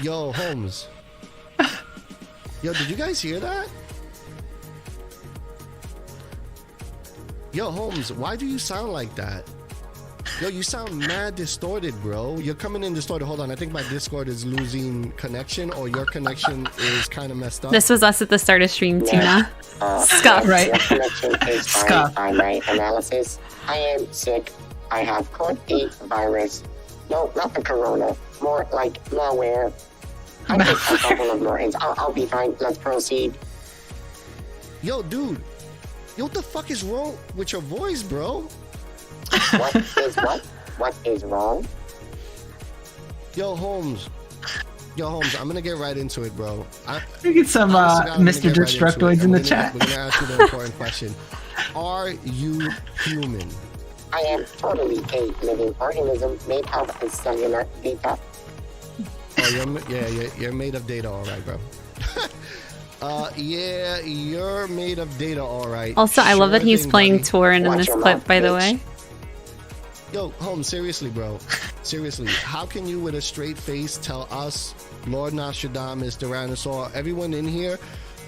Yo, Holmes. Yo, did you guys hear that? Yo, Holmes, why do you sound like that? Yo, you sound mad distorted, bro. You're coming in distorted. Hold on, I think my Discord is losing connection, or your connection is kind of messed up. This was us at the start of stream, Tuna. Scuff. Right. Your connection is fine by my analysis. I am sick. I have caught a virus. No, not the corona. More like malware. I take a couple of more hits. I'll be fine. Let's proceed. Yo, dude. Yo, what the fuck is wrong with your voice, bro? What is what? What is wrong? Yo, Holmes, I'm gonna get right into it, bro. We get some Mr. Destructoids in the chat. We're gonna ask you the important question. Are you human? I am totally a living organism made of cellular data. Oh, you're made of data, all right, bro. Yeah, you're made of data, all right. Also, I love that he's playing Torin in this clip, by the way. Yo, Holmes, seriously, bro. Seriously, how can you with a straight face tell us, Lord Nostradamus, Tyrannosaur, everyone in here,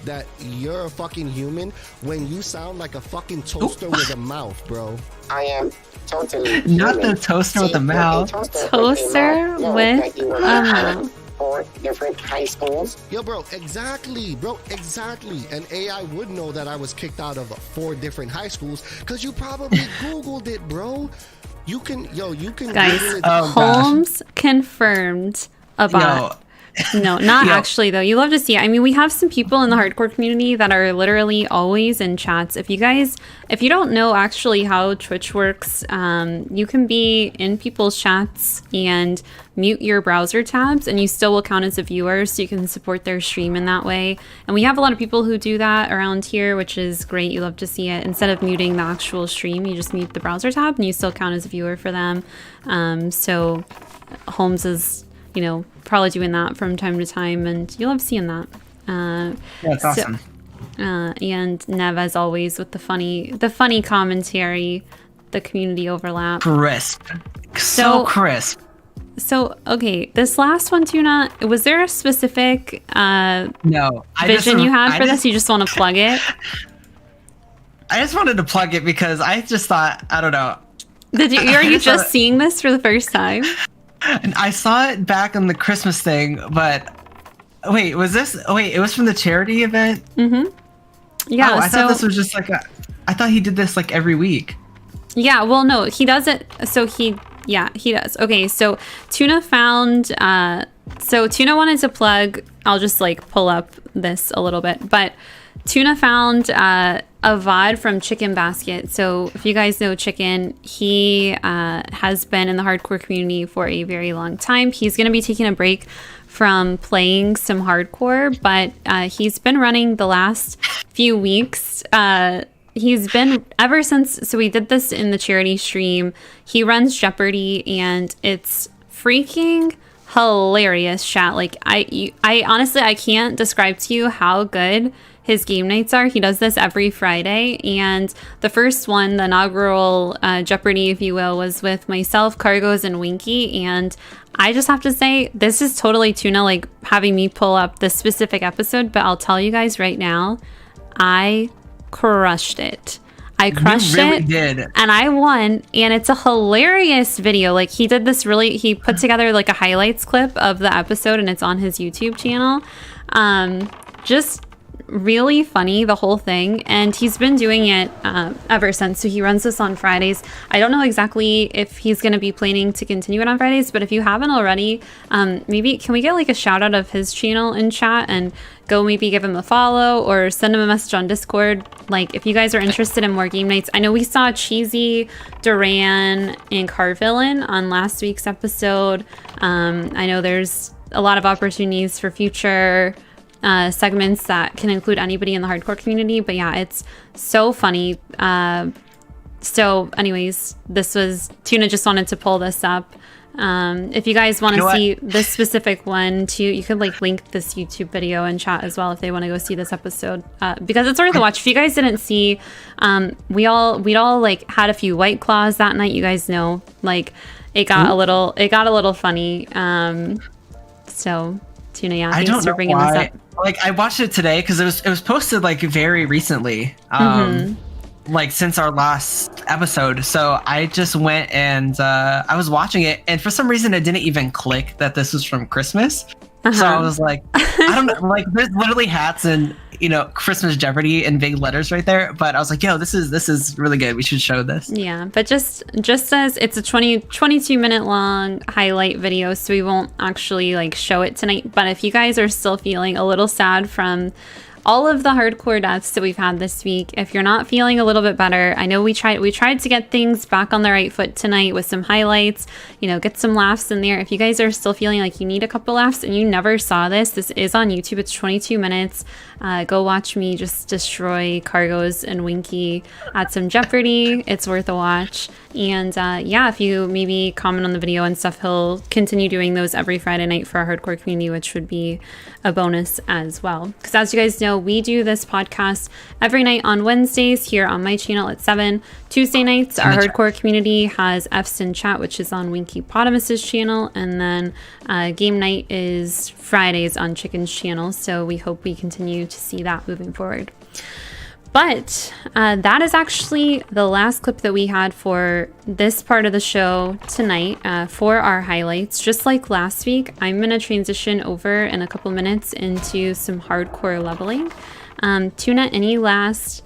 that you're a fucking human when you sound like a fucking toaster with a mouth, bro? I am totally not human. the toaster with a mouth. Toaster with a mouth. 4 different high schools. Yo, bro, exactly. And AI would know that I was kicked out of 4 different high schools because you probably Googled it, bro. You can guys, Google it. Holmes confirmed about. No, not actually though. You love to see it. I mean, we have some people in the hardcore community that are literally always in chats. If you don't know actually how Twitch works, you can be in people's chats and mute your browser tabs and you still will count as a viewer, so you can support their stream in that way. And we have a lot of people who do that around here, which is great. You love to see it. Instead of muting the actual stream, you just mute the browser tab and you still count as a viewer for them. So Holmes is, probably doing that from time to time, and you love seeing that. That's awesome. And Nev, as always, with the funny commentary, the community overlap. Crisp. So crisp. So, okay, this last one, Tuna, was there a specific vision you had for this? You just want to plug it? I just wanted to plug it because I just thought, I don't know. Are you just seeing this for the first time? And I saw it back on the Christmas thing, but wait, it was from the charity event? Mm-hmm. Yeah. Oh, I thought this was just I thought he did this like every week. Yeah, well, no, he does it. So he does. Okay, so Tuna found, so Tuna wanted to plug, I'll just pull up this a little bit, but Tuna found a VOD from Chicken Basket. So if you guys know Chicken, he has been in the hardcore community for a very long time. He's going to be taking a break from playing some hardcore, but he's been running the last few weeks. He's been ever since, so we did this in the charity stream. He runs Jeopardy and it's freaking hilarious, chat. I honestly, I can't describe to you how good his game nights are. He does this every Friday, and the first one, the inaugural Jeopardy, if you will, was with myself, Cargos, and Winky, and I just have to say, this is totally Tuna, having me pull up this specific episode, but I'll tell you guys right now, I crushed it. I crushed it, and I won, and it's a hilarious video. He did this he put together a highlights clip of the episode, and it's on his YouTube channel. Just really funny, the whole thing, and he's been doing it ever since. So he runs this on Fridays. I don't know exactly if he's going to be planning to continue it on Fridays, but if you haven't already, maybe can we get a shout out of his channel in chat and go maybe give him a follow or send him a message on Discord. If you guys are interested in more game nights. I know we saw Cheesy, Duran, and Carvillain on last week's episode. I know there's a lot of opportunities for future segments that can include anybody in the hardcore community, but yeah, it's so funny. So anyways, this was Tuna just wanted to pull this up. If you guys want to see this specific one too, you could link this YouTube video in chat as well if they want to go see this episode, because it's worth a watch. If you guys didn't see, we'd all had a few White Claws that night. You guys know, it got a little funny. So Tuna, yeah, thanks for bringing this up. I watched it today because it was posted very recently, since our last episode. So I just went and I was watching it, and for some reason it didn't even click that this was from Christmas. So I was I don't know, there's literally hats and Christmas Jeopardy in big letters right there. But I was yo, this is really good. We should show this. Yeah, but just as it's a 22 minute long highlight video, so we won't actually show it tonight. But if you guys are still feeling a little sad from all of the hardcore deaths that we've had this week. If you're not feeling a little bit better, I know we tried to get things back on the right foot tonight with some highlights, you know, get some laughs in there. If you guys are still feeling like you need a couple laughs and you never saw this is on YouTube. It's 22 minutes. Go watch me just destroy Cargos and Winky at some Jeopardy. It's worth a watch. And yeah, if you maybe comment on the video and stuff, he'll continue doing those every Friday night for our hardcore community, which would be a bonus as well. Because as you guys know, we do this podcast every night on Wednesdays here on my channel at 7. Tuesday nights, our hardcore community has F's in chat, which is on Winky Potamus's channel. And then game night is Fridays on Chicken's channel. So we hope we continue to see that moving forward. But that is actually the last clip that we had for this part of the show tonight for our highlights. Just like last week, I'm going to transition over in a couple minutes into some hardcore leveling. Tuna, any last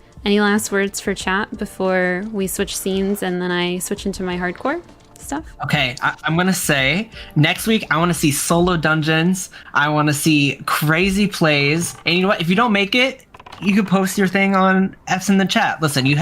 words for chat before we switch scenes and then I switch into my hardcore stuff? Okay, I'm going to say next week, I want to see solo dungeons. I want to see crazy plays. And you know what? If you don't make it, you can post your thing on F's in the chat. Listen, it's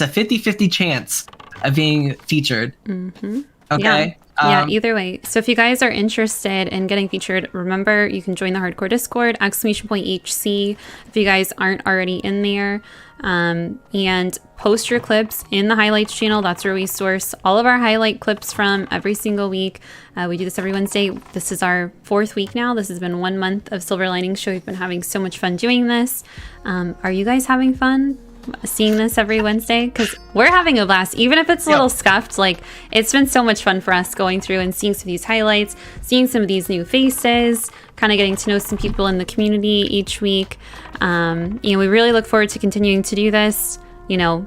a 50-50 chance of being featured. Mm-hmm. Okay. Yeah, either way. So if you guys are interested in getting featured, remember you can join the hardcore Discord, !HC, if you guys aren't already in there. And post your clips in the highlights channel. That's where we source all of our highlight clips from every single week. We do this every Wednesday. This is our 4th week now. This has been 1 month of Silver Lining Show. We've been having so much fun doing this. Are you guys having fun seeing this every Wednesday? Because we're having a blast, even if it's a little scuffed. Like, it's been so much fun for us going through and seeing some of these highlights, seeing some of these new faces, kind of getting to know some people in the community each week. You know, we really look forward to continuing to do this. You know,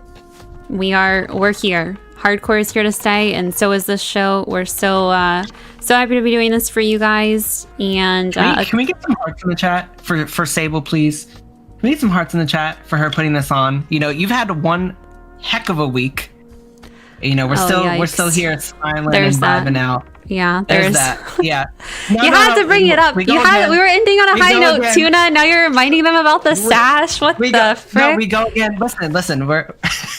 we're here. Hardcore is here to stay, and so is this show. We're so happy to be doing this for you guys. And can we get some hearts in the chat for Sable, please? We need some hearts in the chat for her putting this on. You know, you've had one heck of a week. You know, we're still here smiling and vibing out. Yeah, there's that. Yeah. You had to bring it up. We were ending on a high note, again. Tuna. Now you're reminding them about the sash. What the frick? No, we go again. Listen.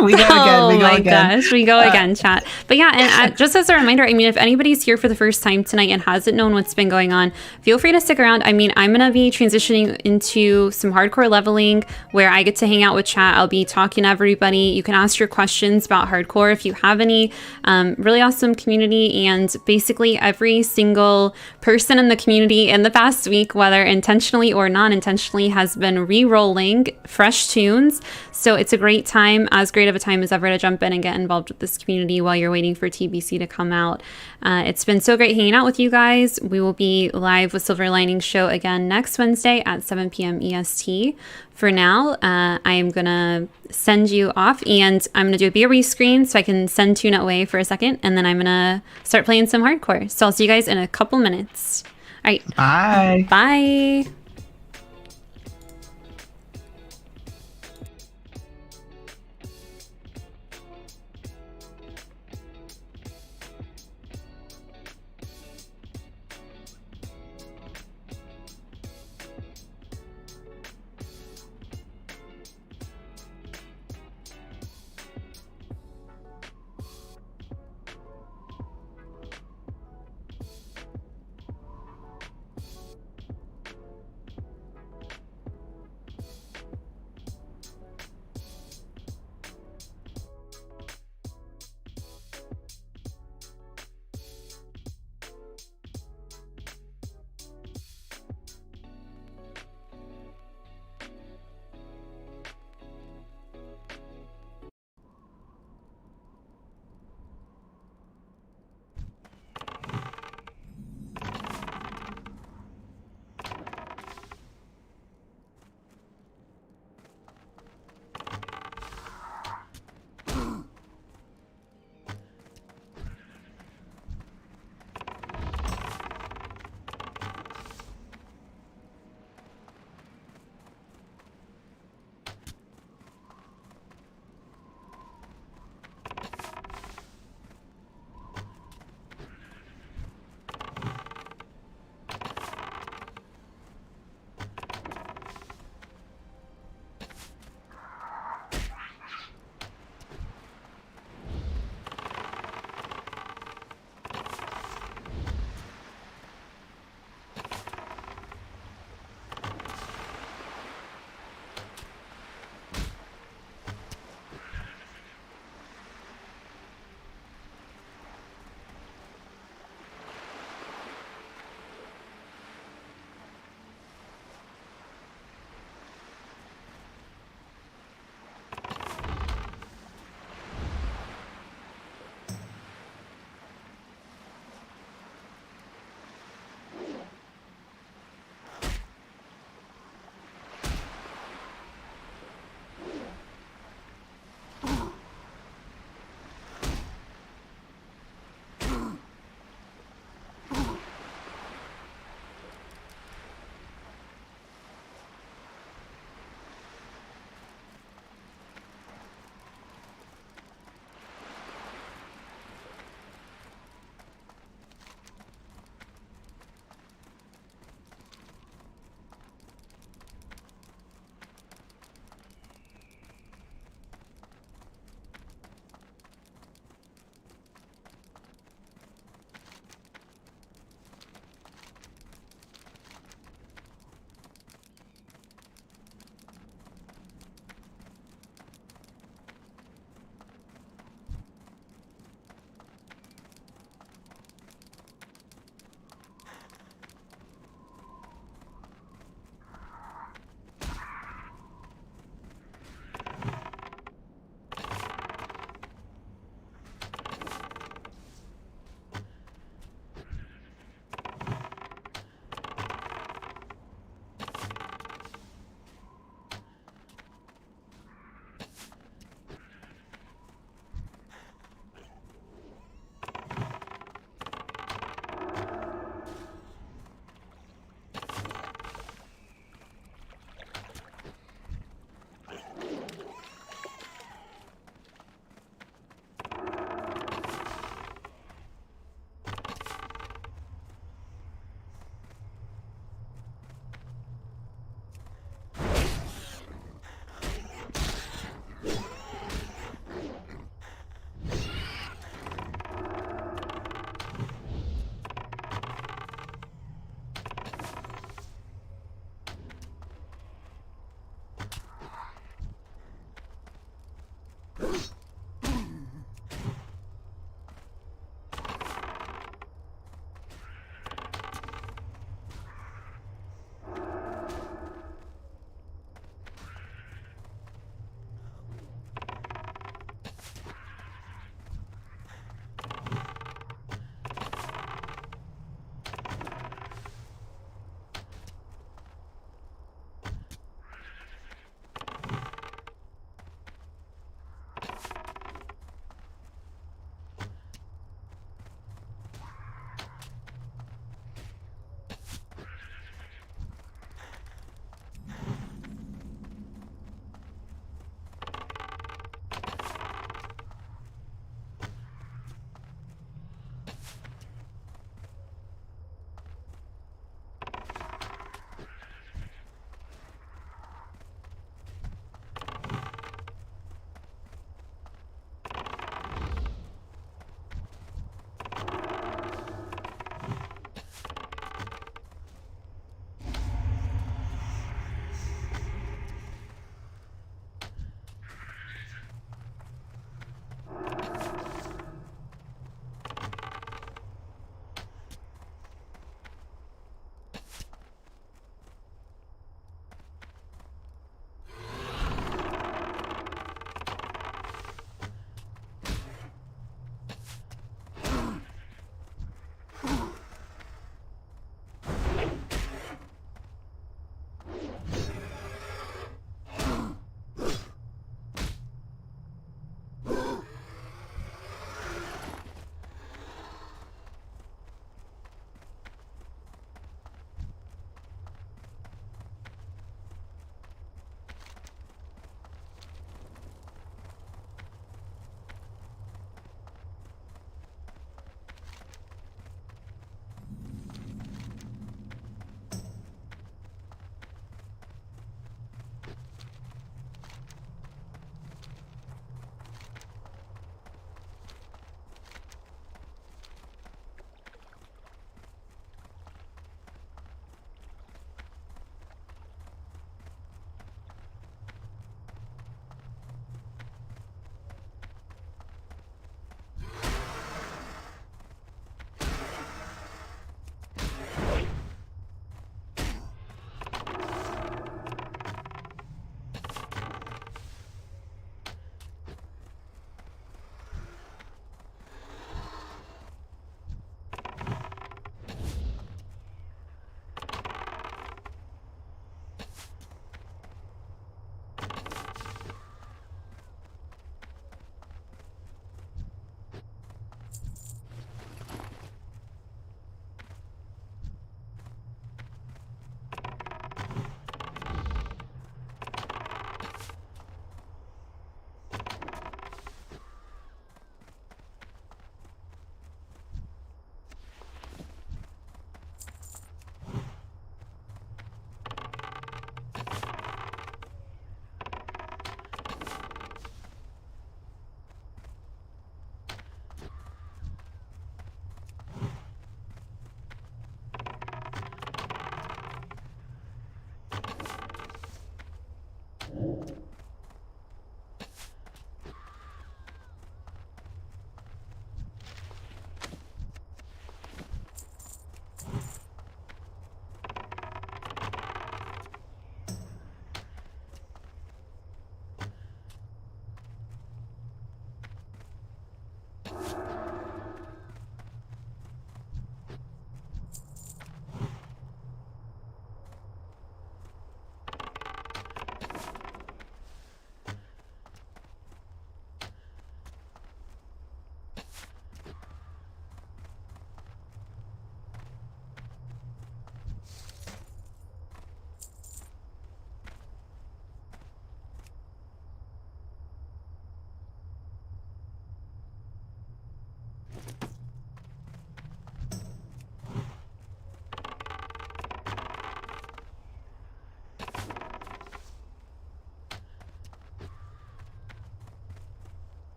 We go again. Oh my gosh, we go again, chat. But yeah, and just as a reminder, I mean, if anybody's here for the first time tonight and hasn't known what's been going on, feel free to stick around. I mean, I'm gonna be transitioning into some hardcore leveling where I get to hang out with chat. I'll be talking to everybody. You can ask your questions about hardcore if you have any. Really awesome community, and basically every single person in the community in the past week, whether intentionally or non-intentionally, has been re-rolling fresh tunes. So it's a great time, as great of a time as ever, to jump in and get involved with this community while you're waiting for TBC to come out. It's been so great hanging out with you guys. We will be live with Silver Lining Show again next Wednesday at 7 p.m. EST. For now, I am going to send you off, and I'm going to do a BRB screen so I can send Tuna away for a second, and then I'm going to start playing some hardcore. So I'll see you guys in a couple minutes. All right. Bye. Bye.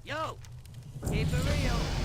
Yo! Keep it real!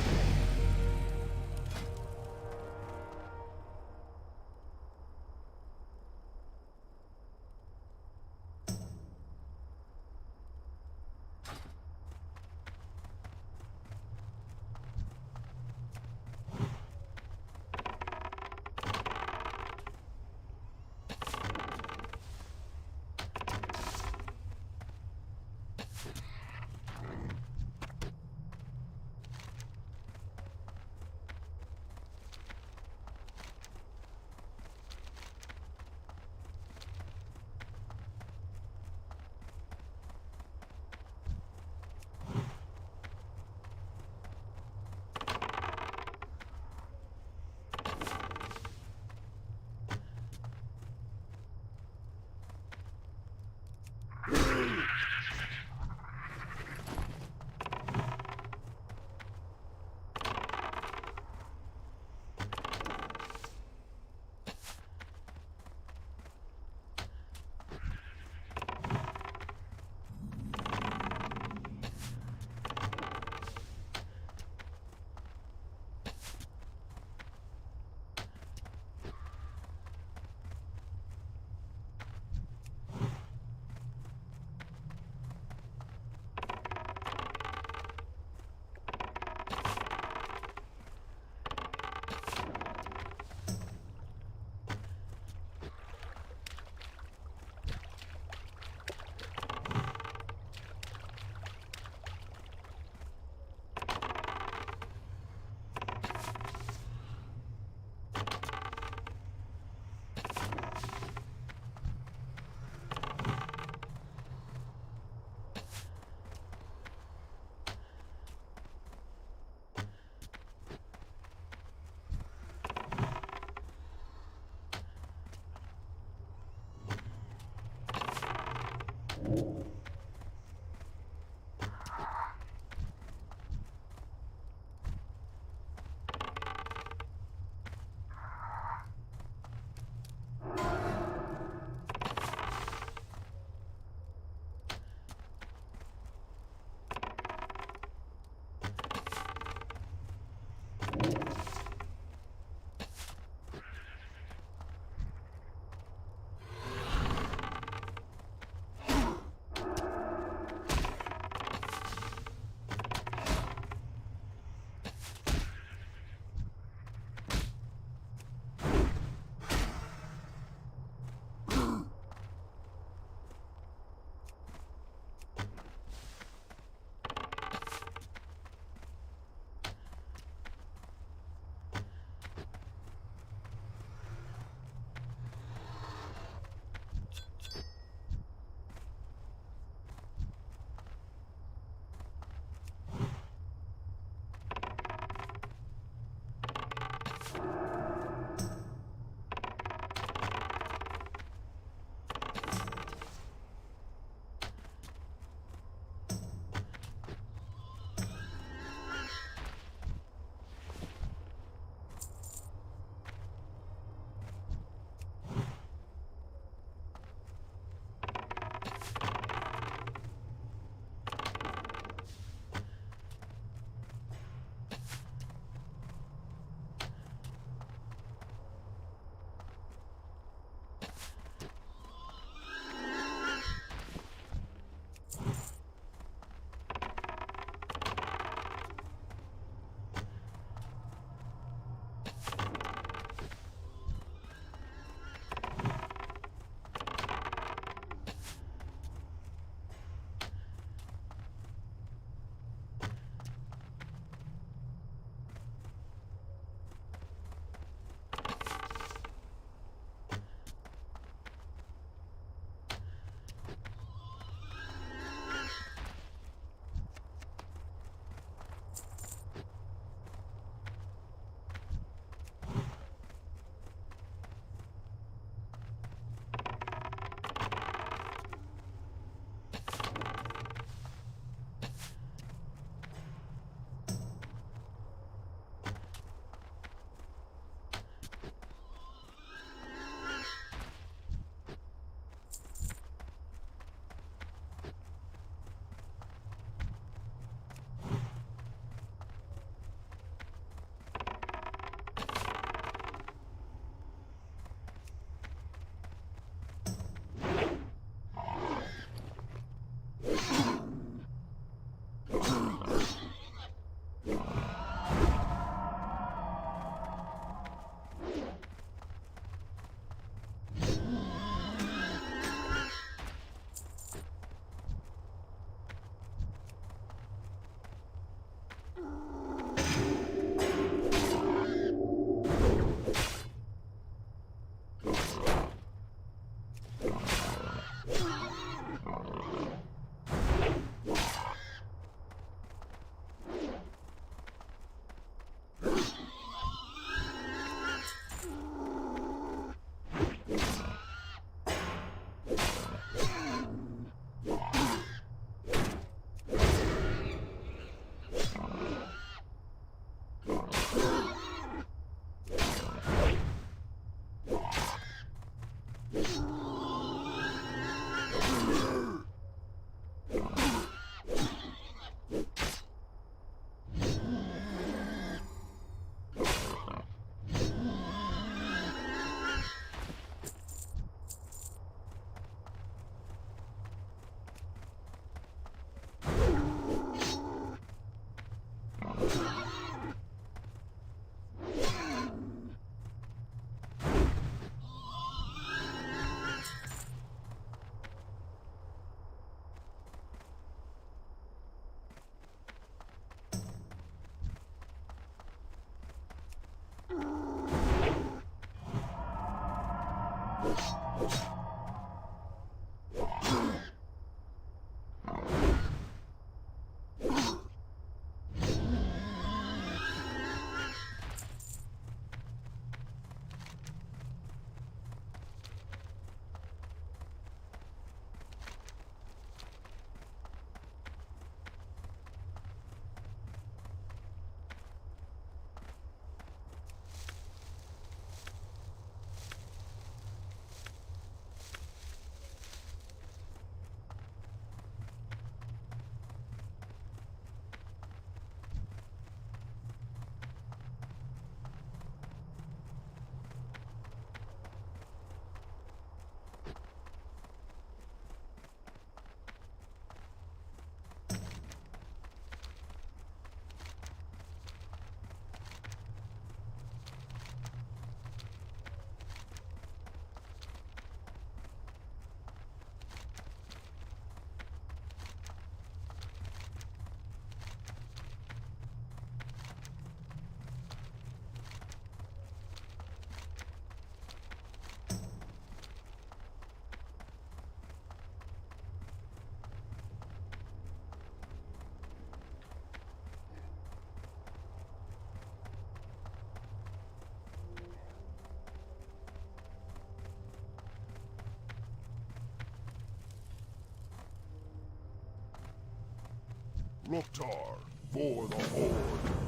Rexxar for the Horde.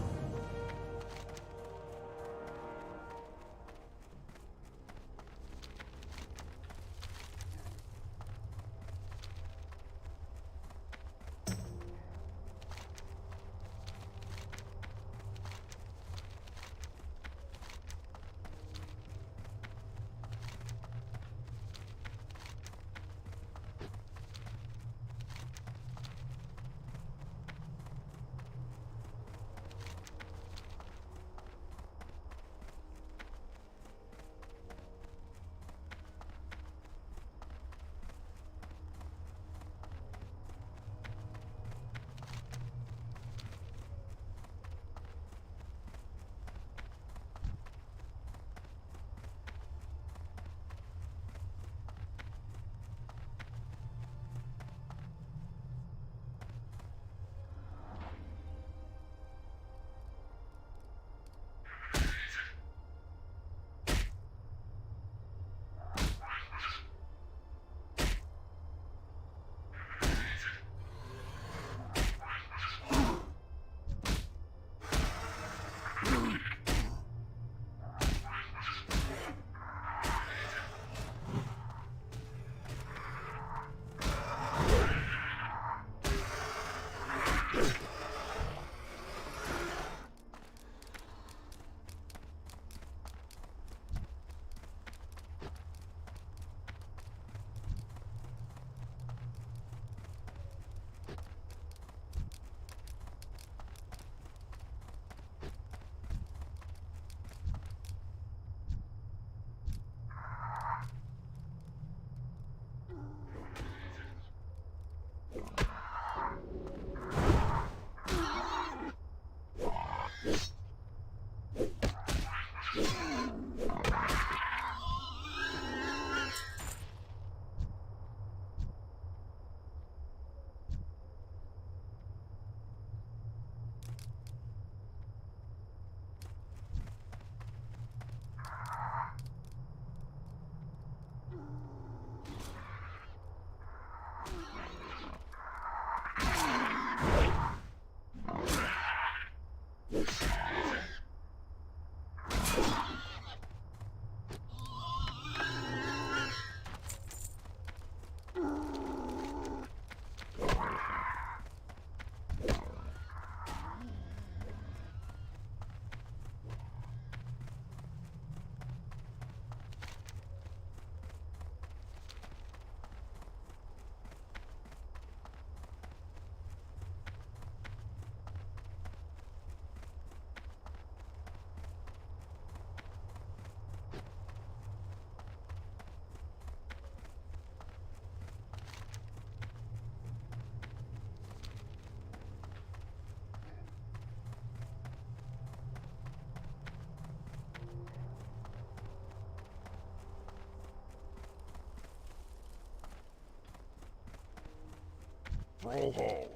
Brawl Hall.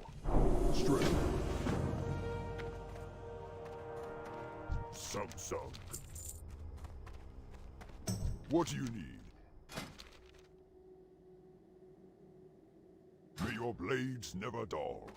Straight. Sug. What do you need? May your blades never dull.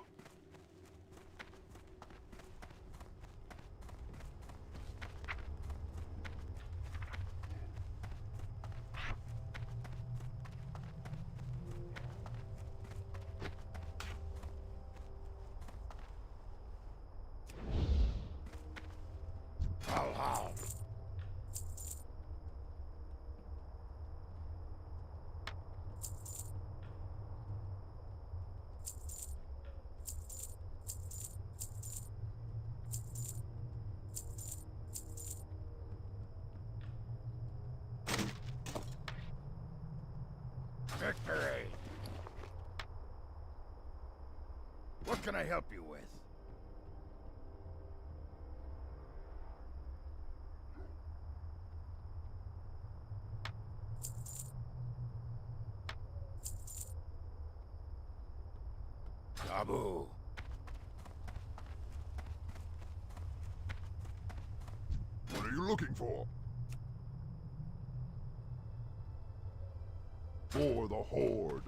How? Victory! What can I help you with? Abu. What are you looking for? For the Horde.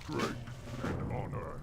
strength and honor.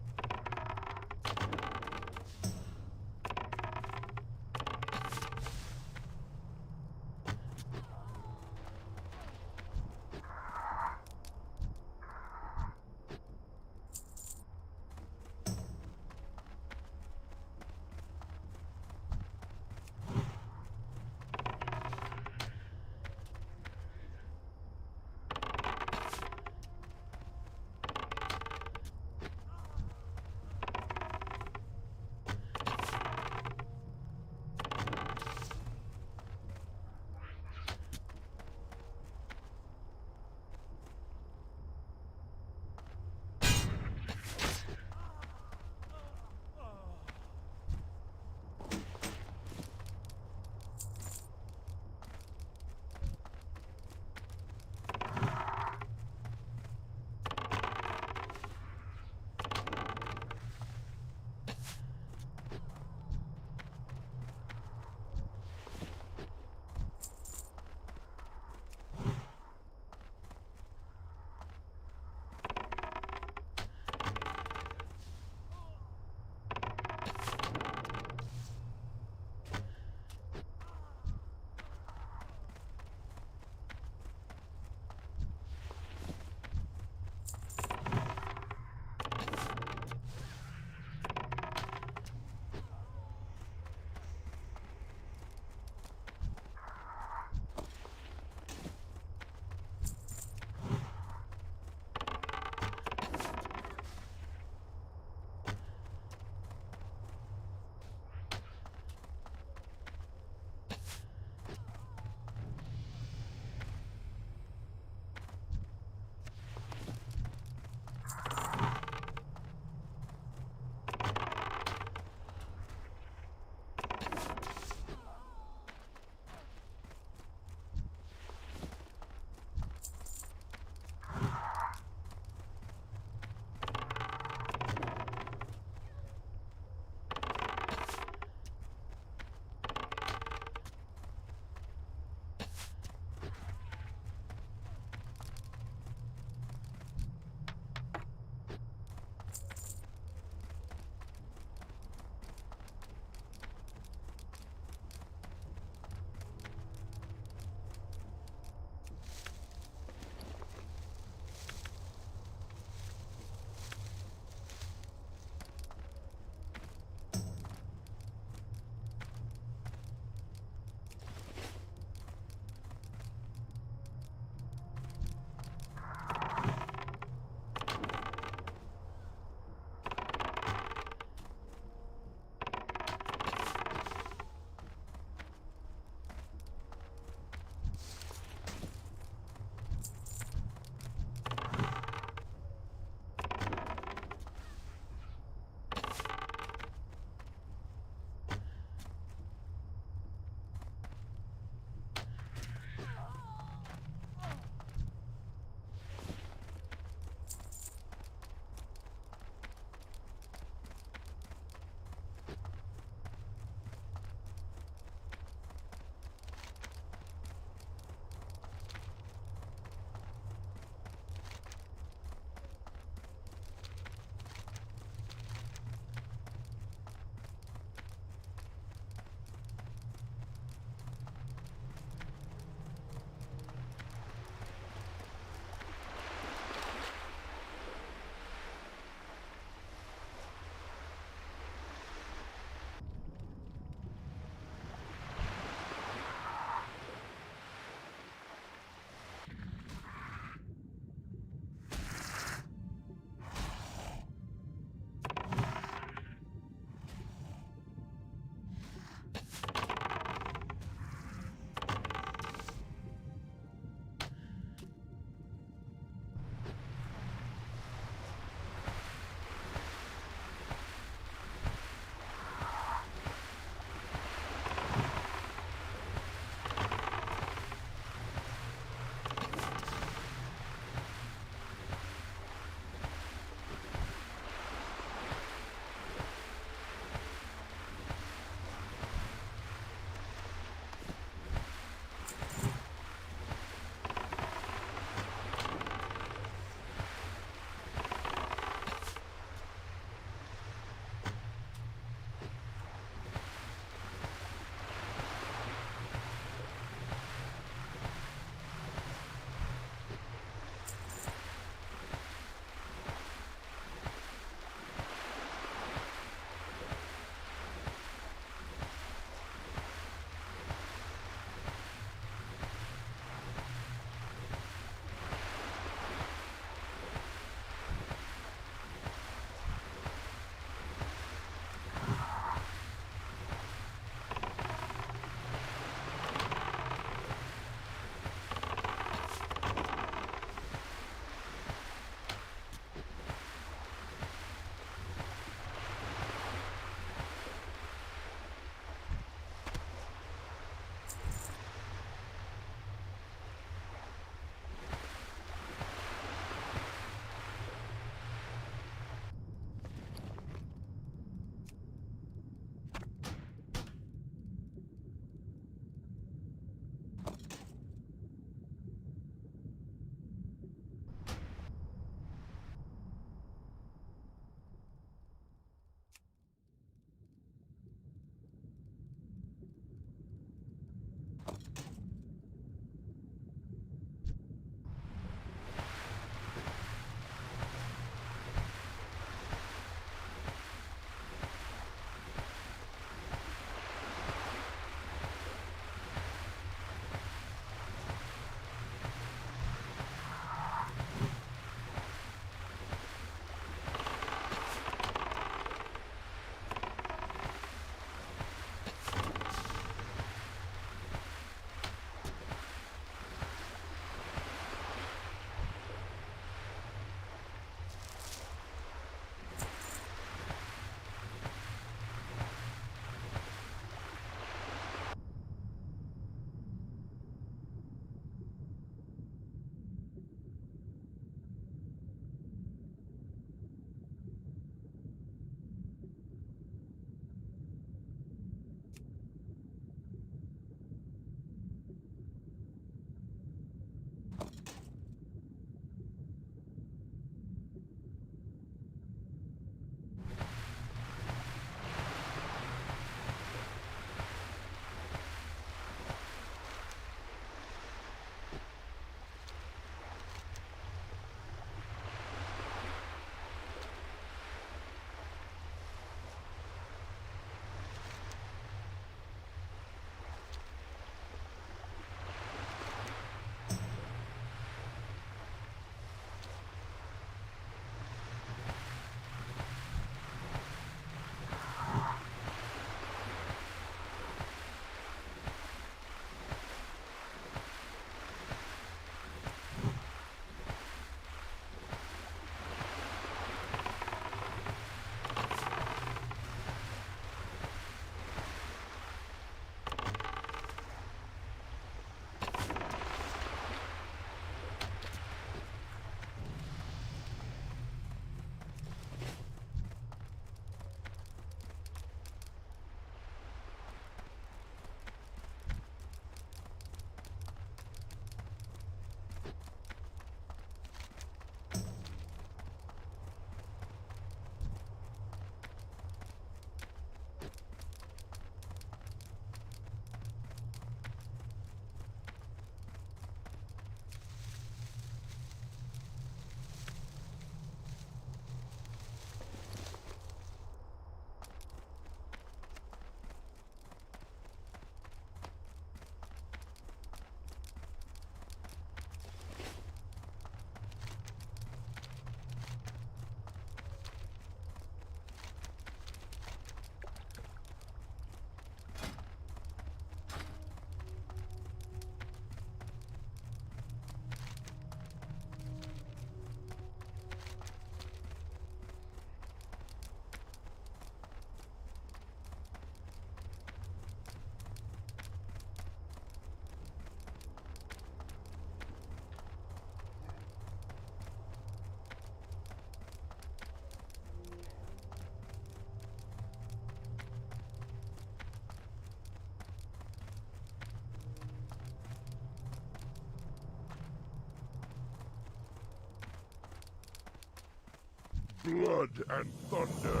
blood and thunder.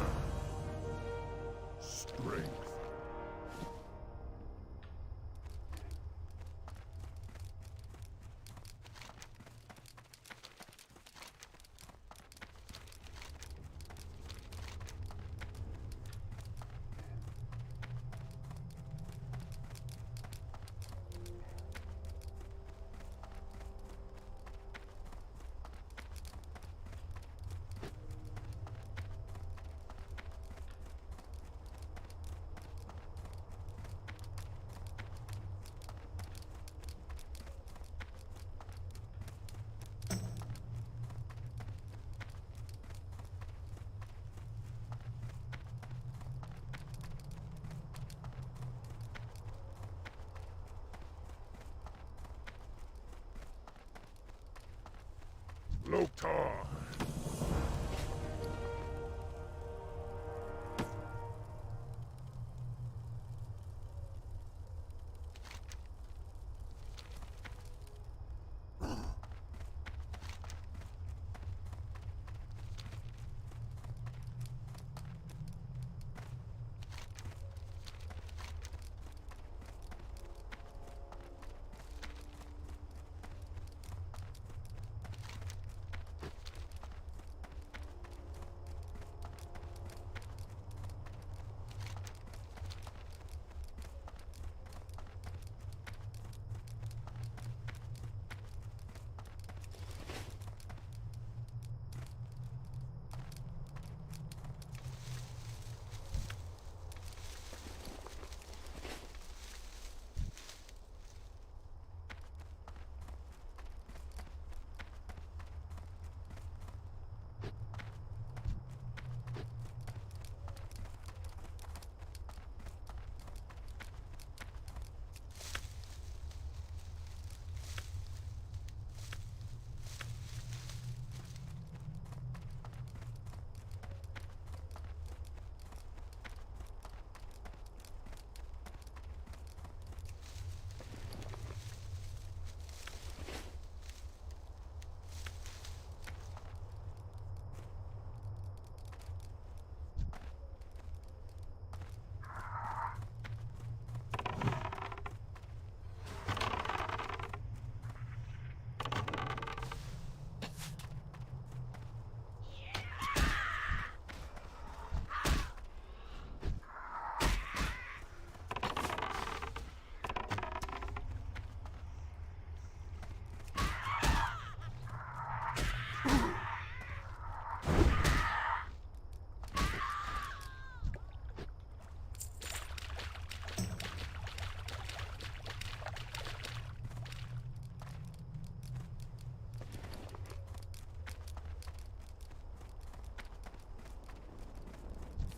Strength. Loktar.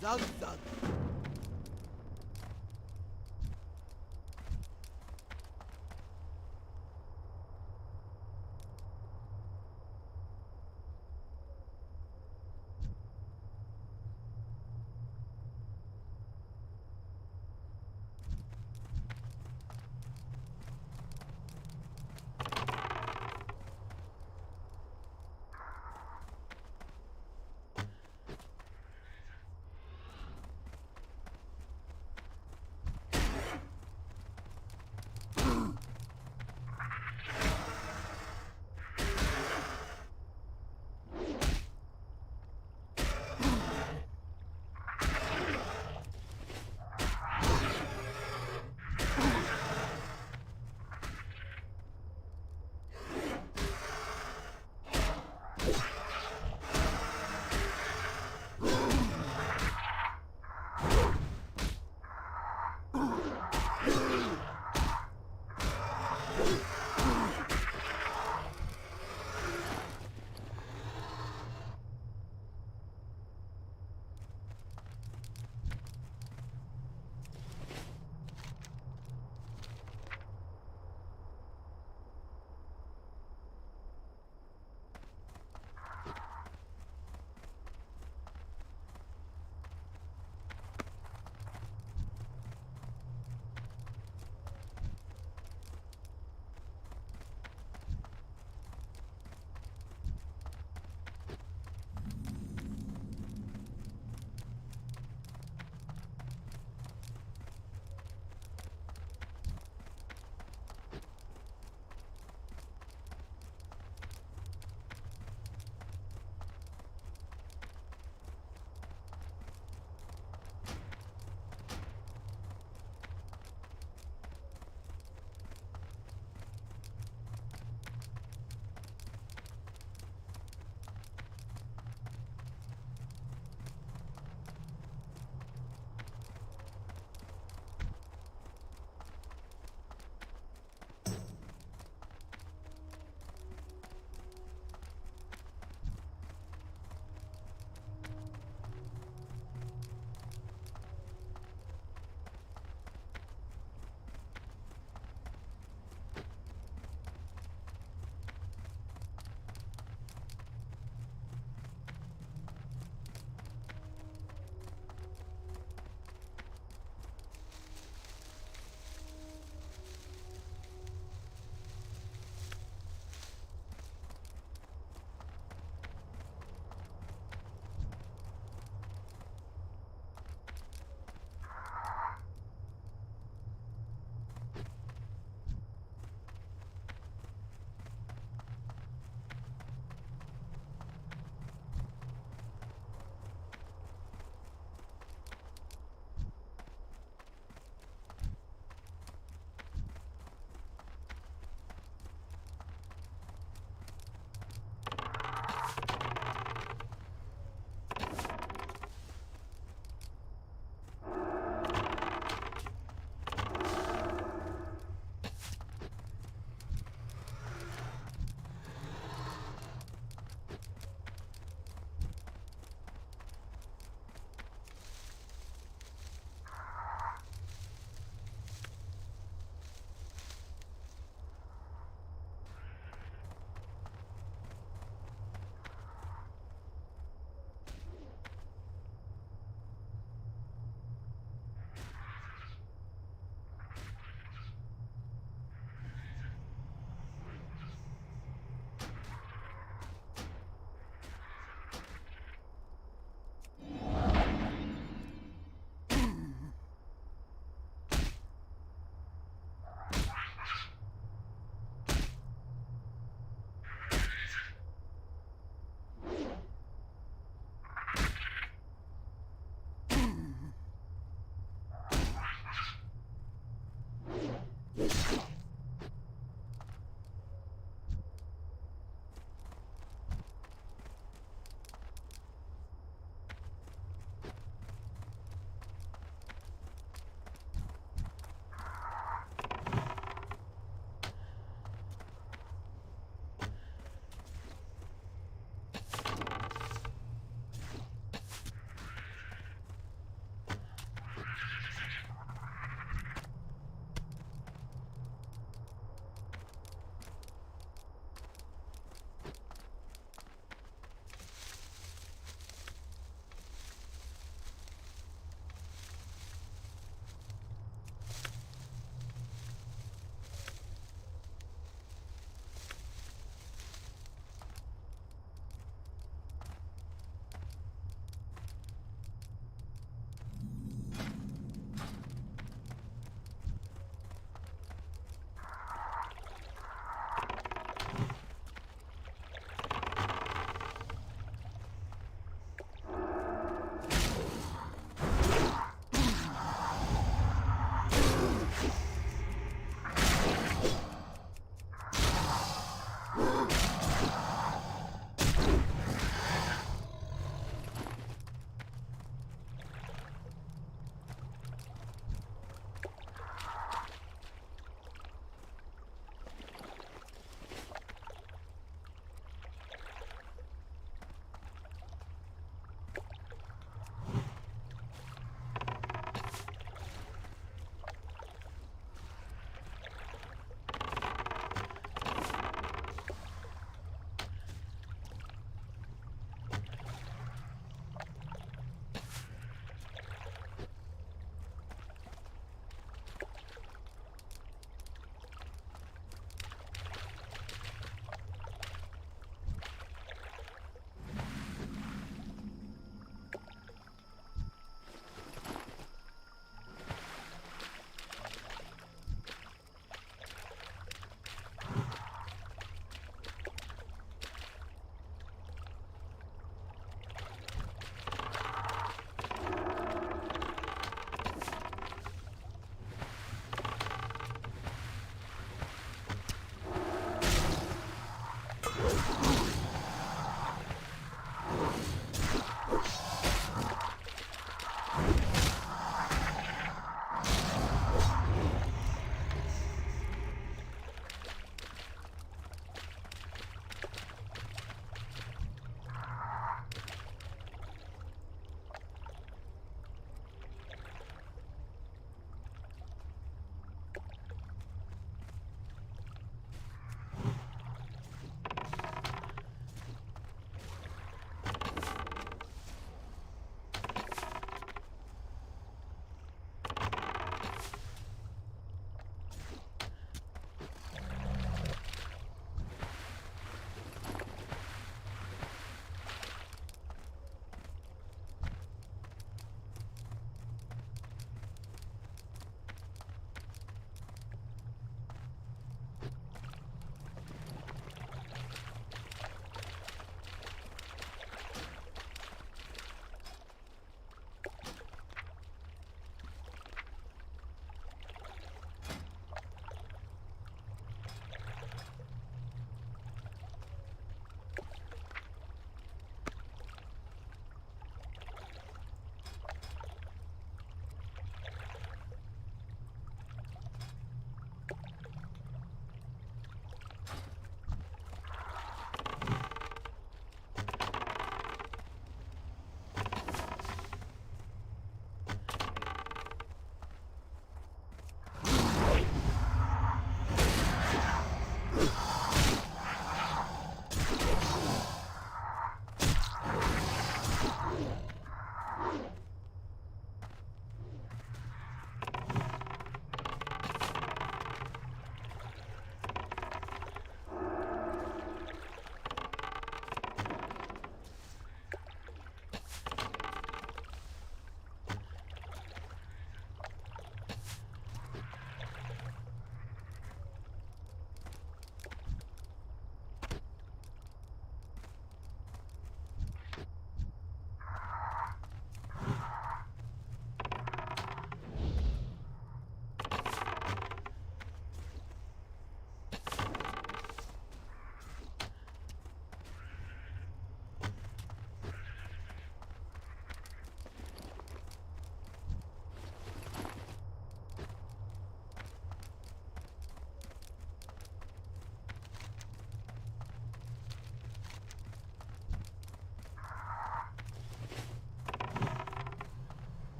Zug zug.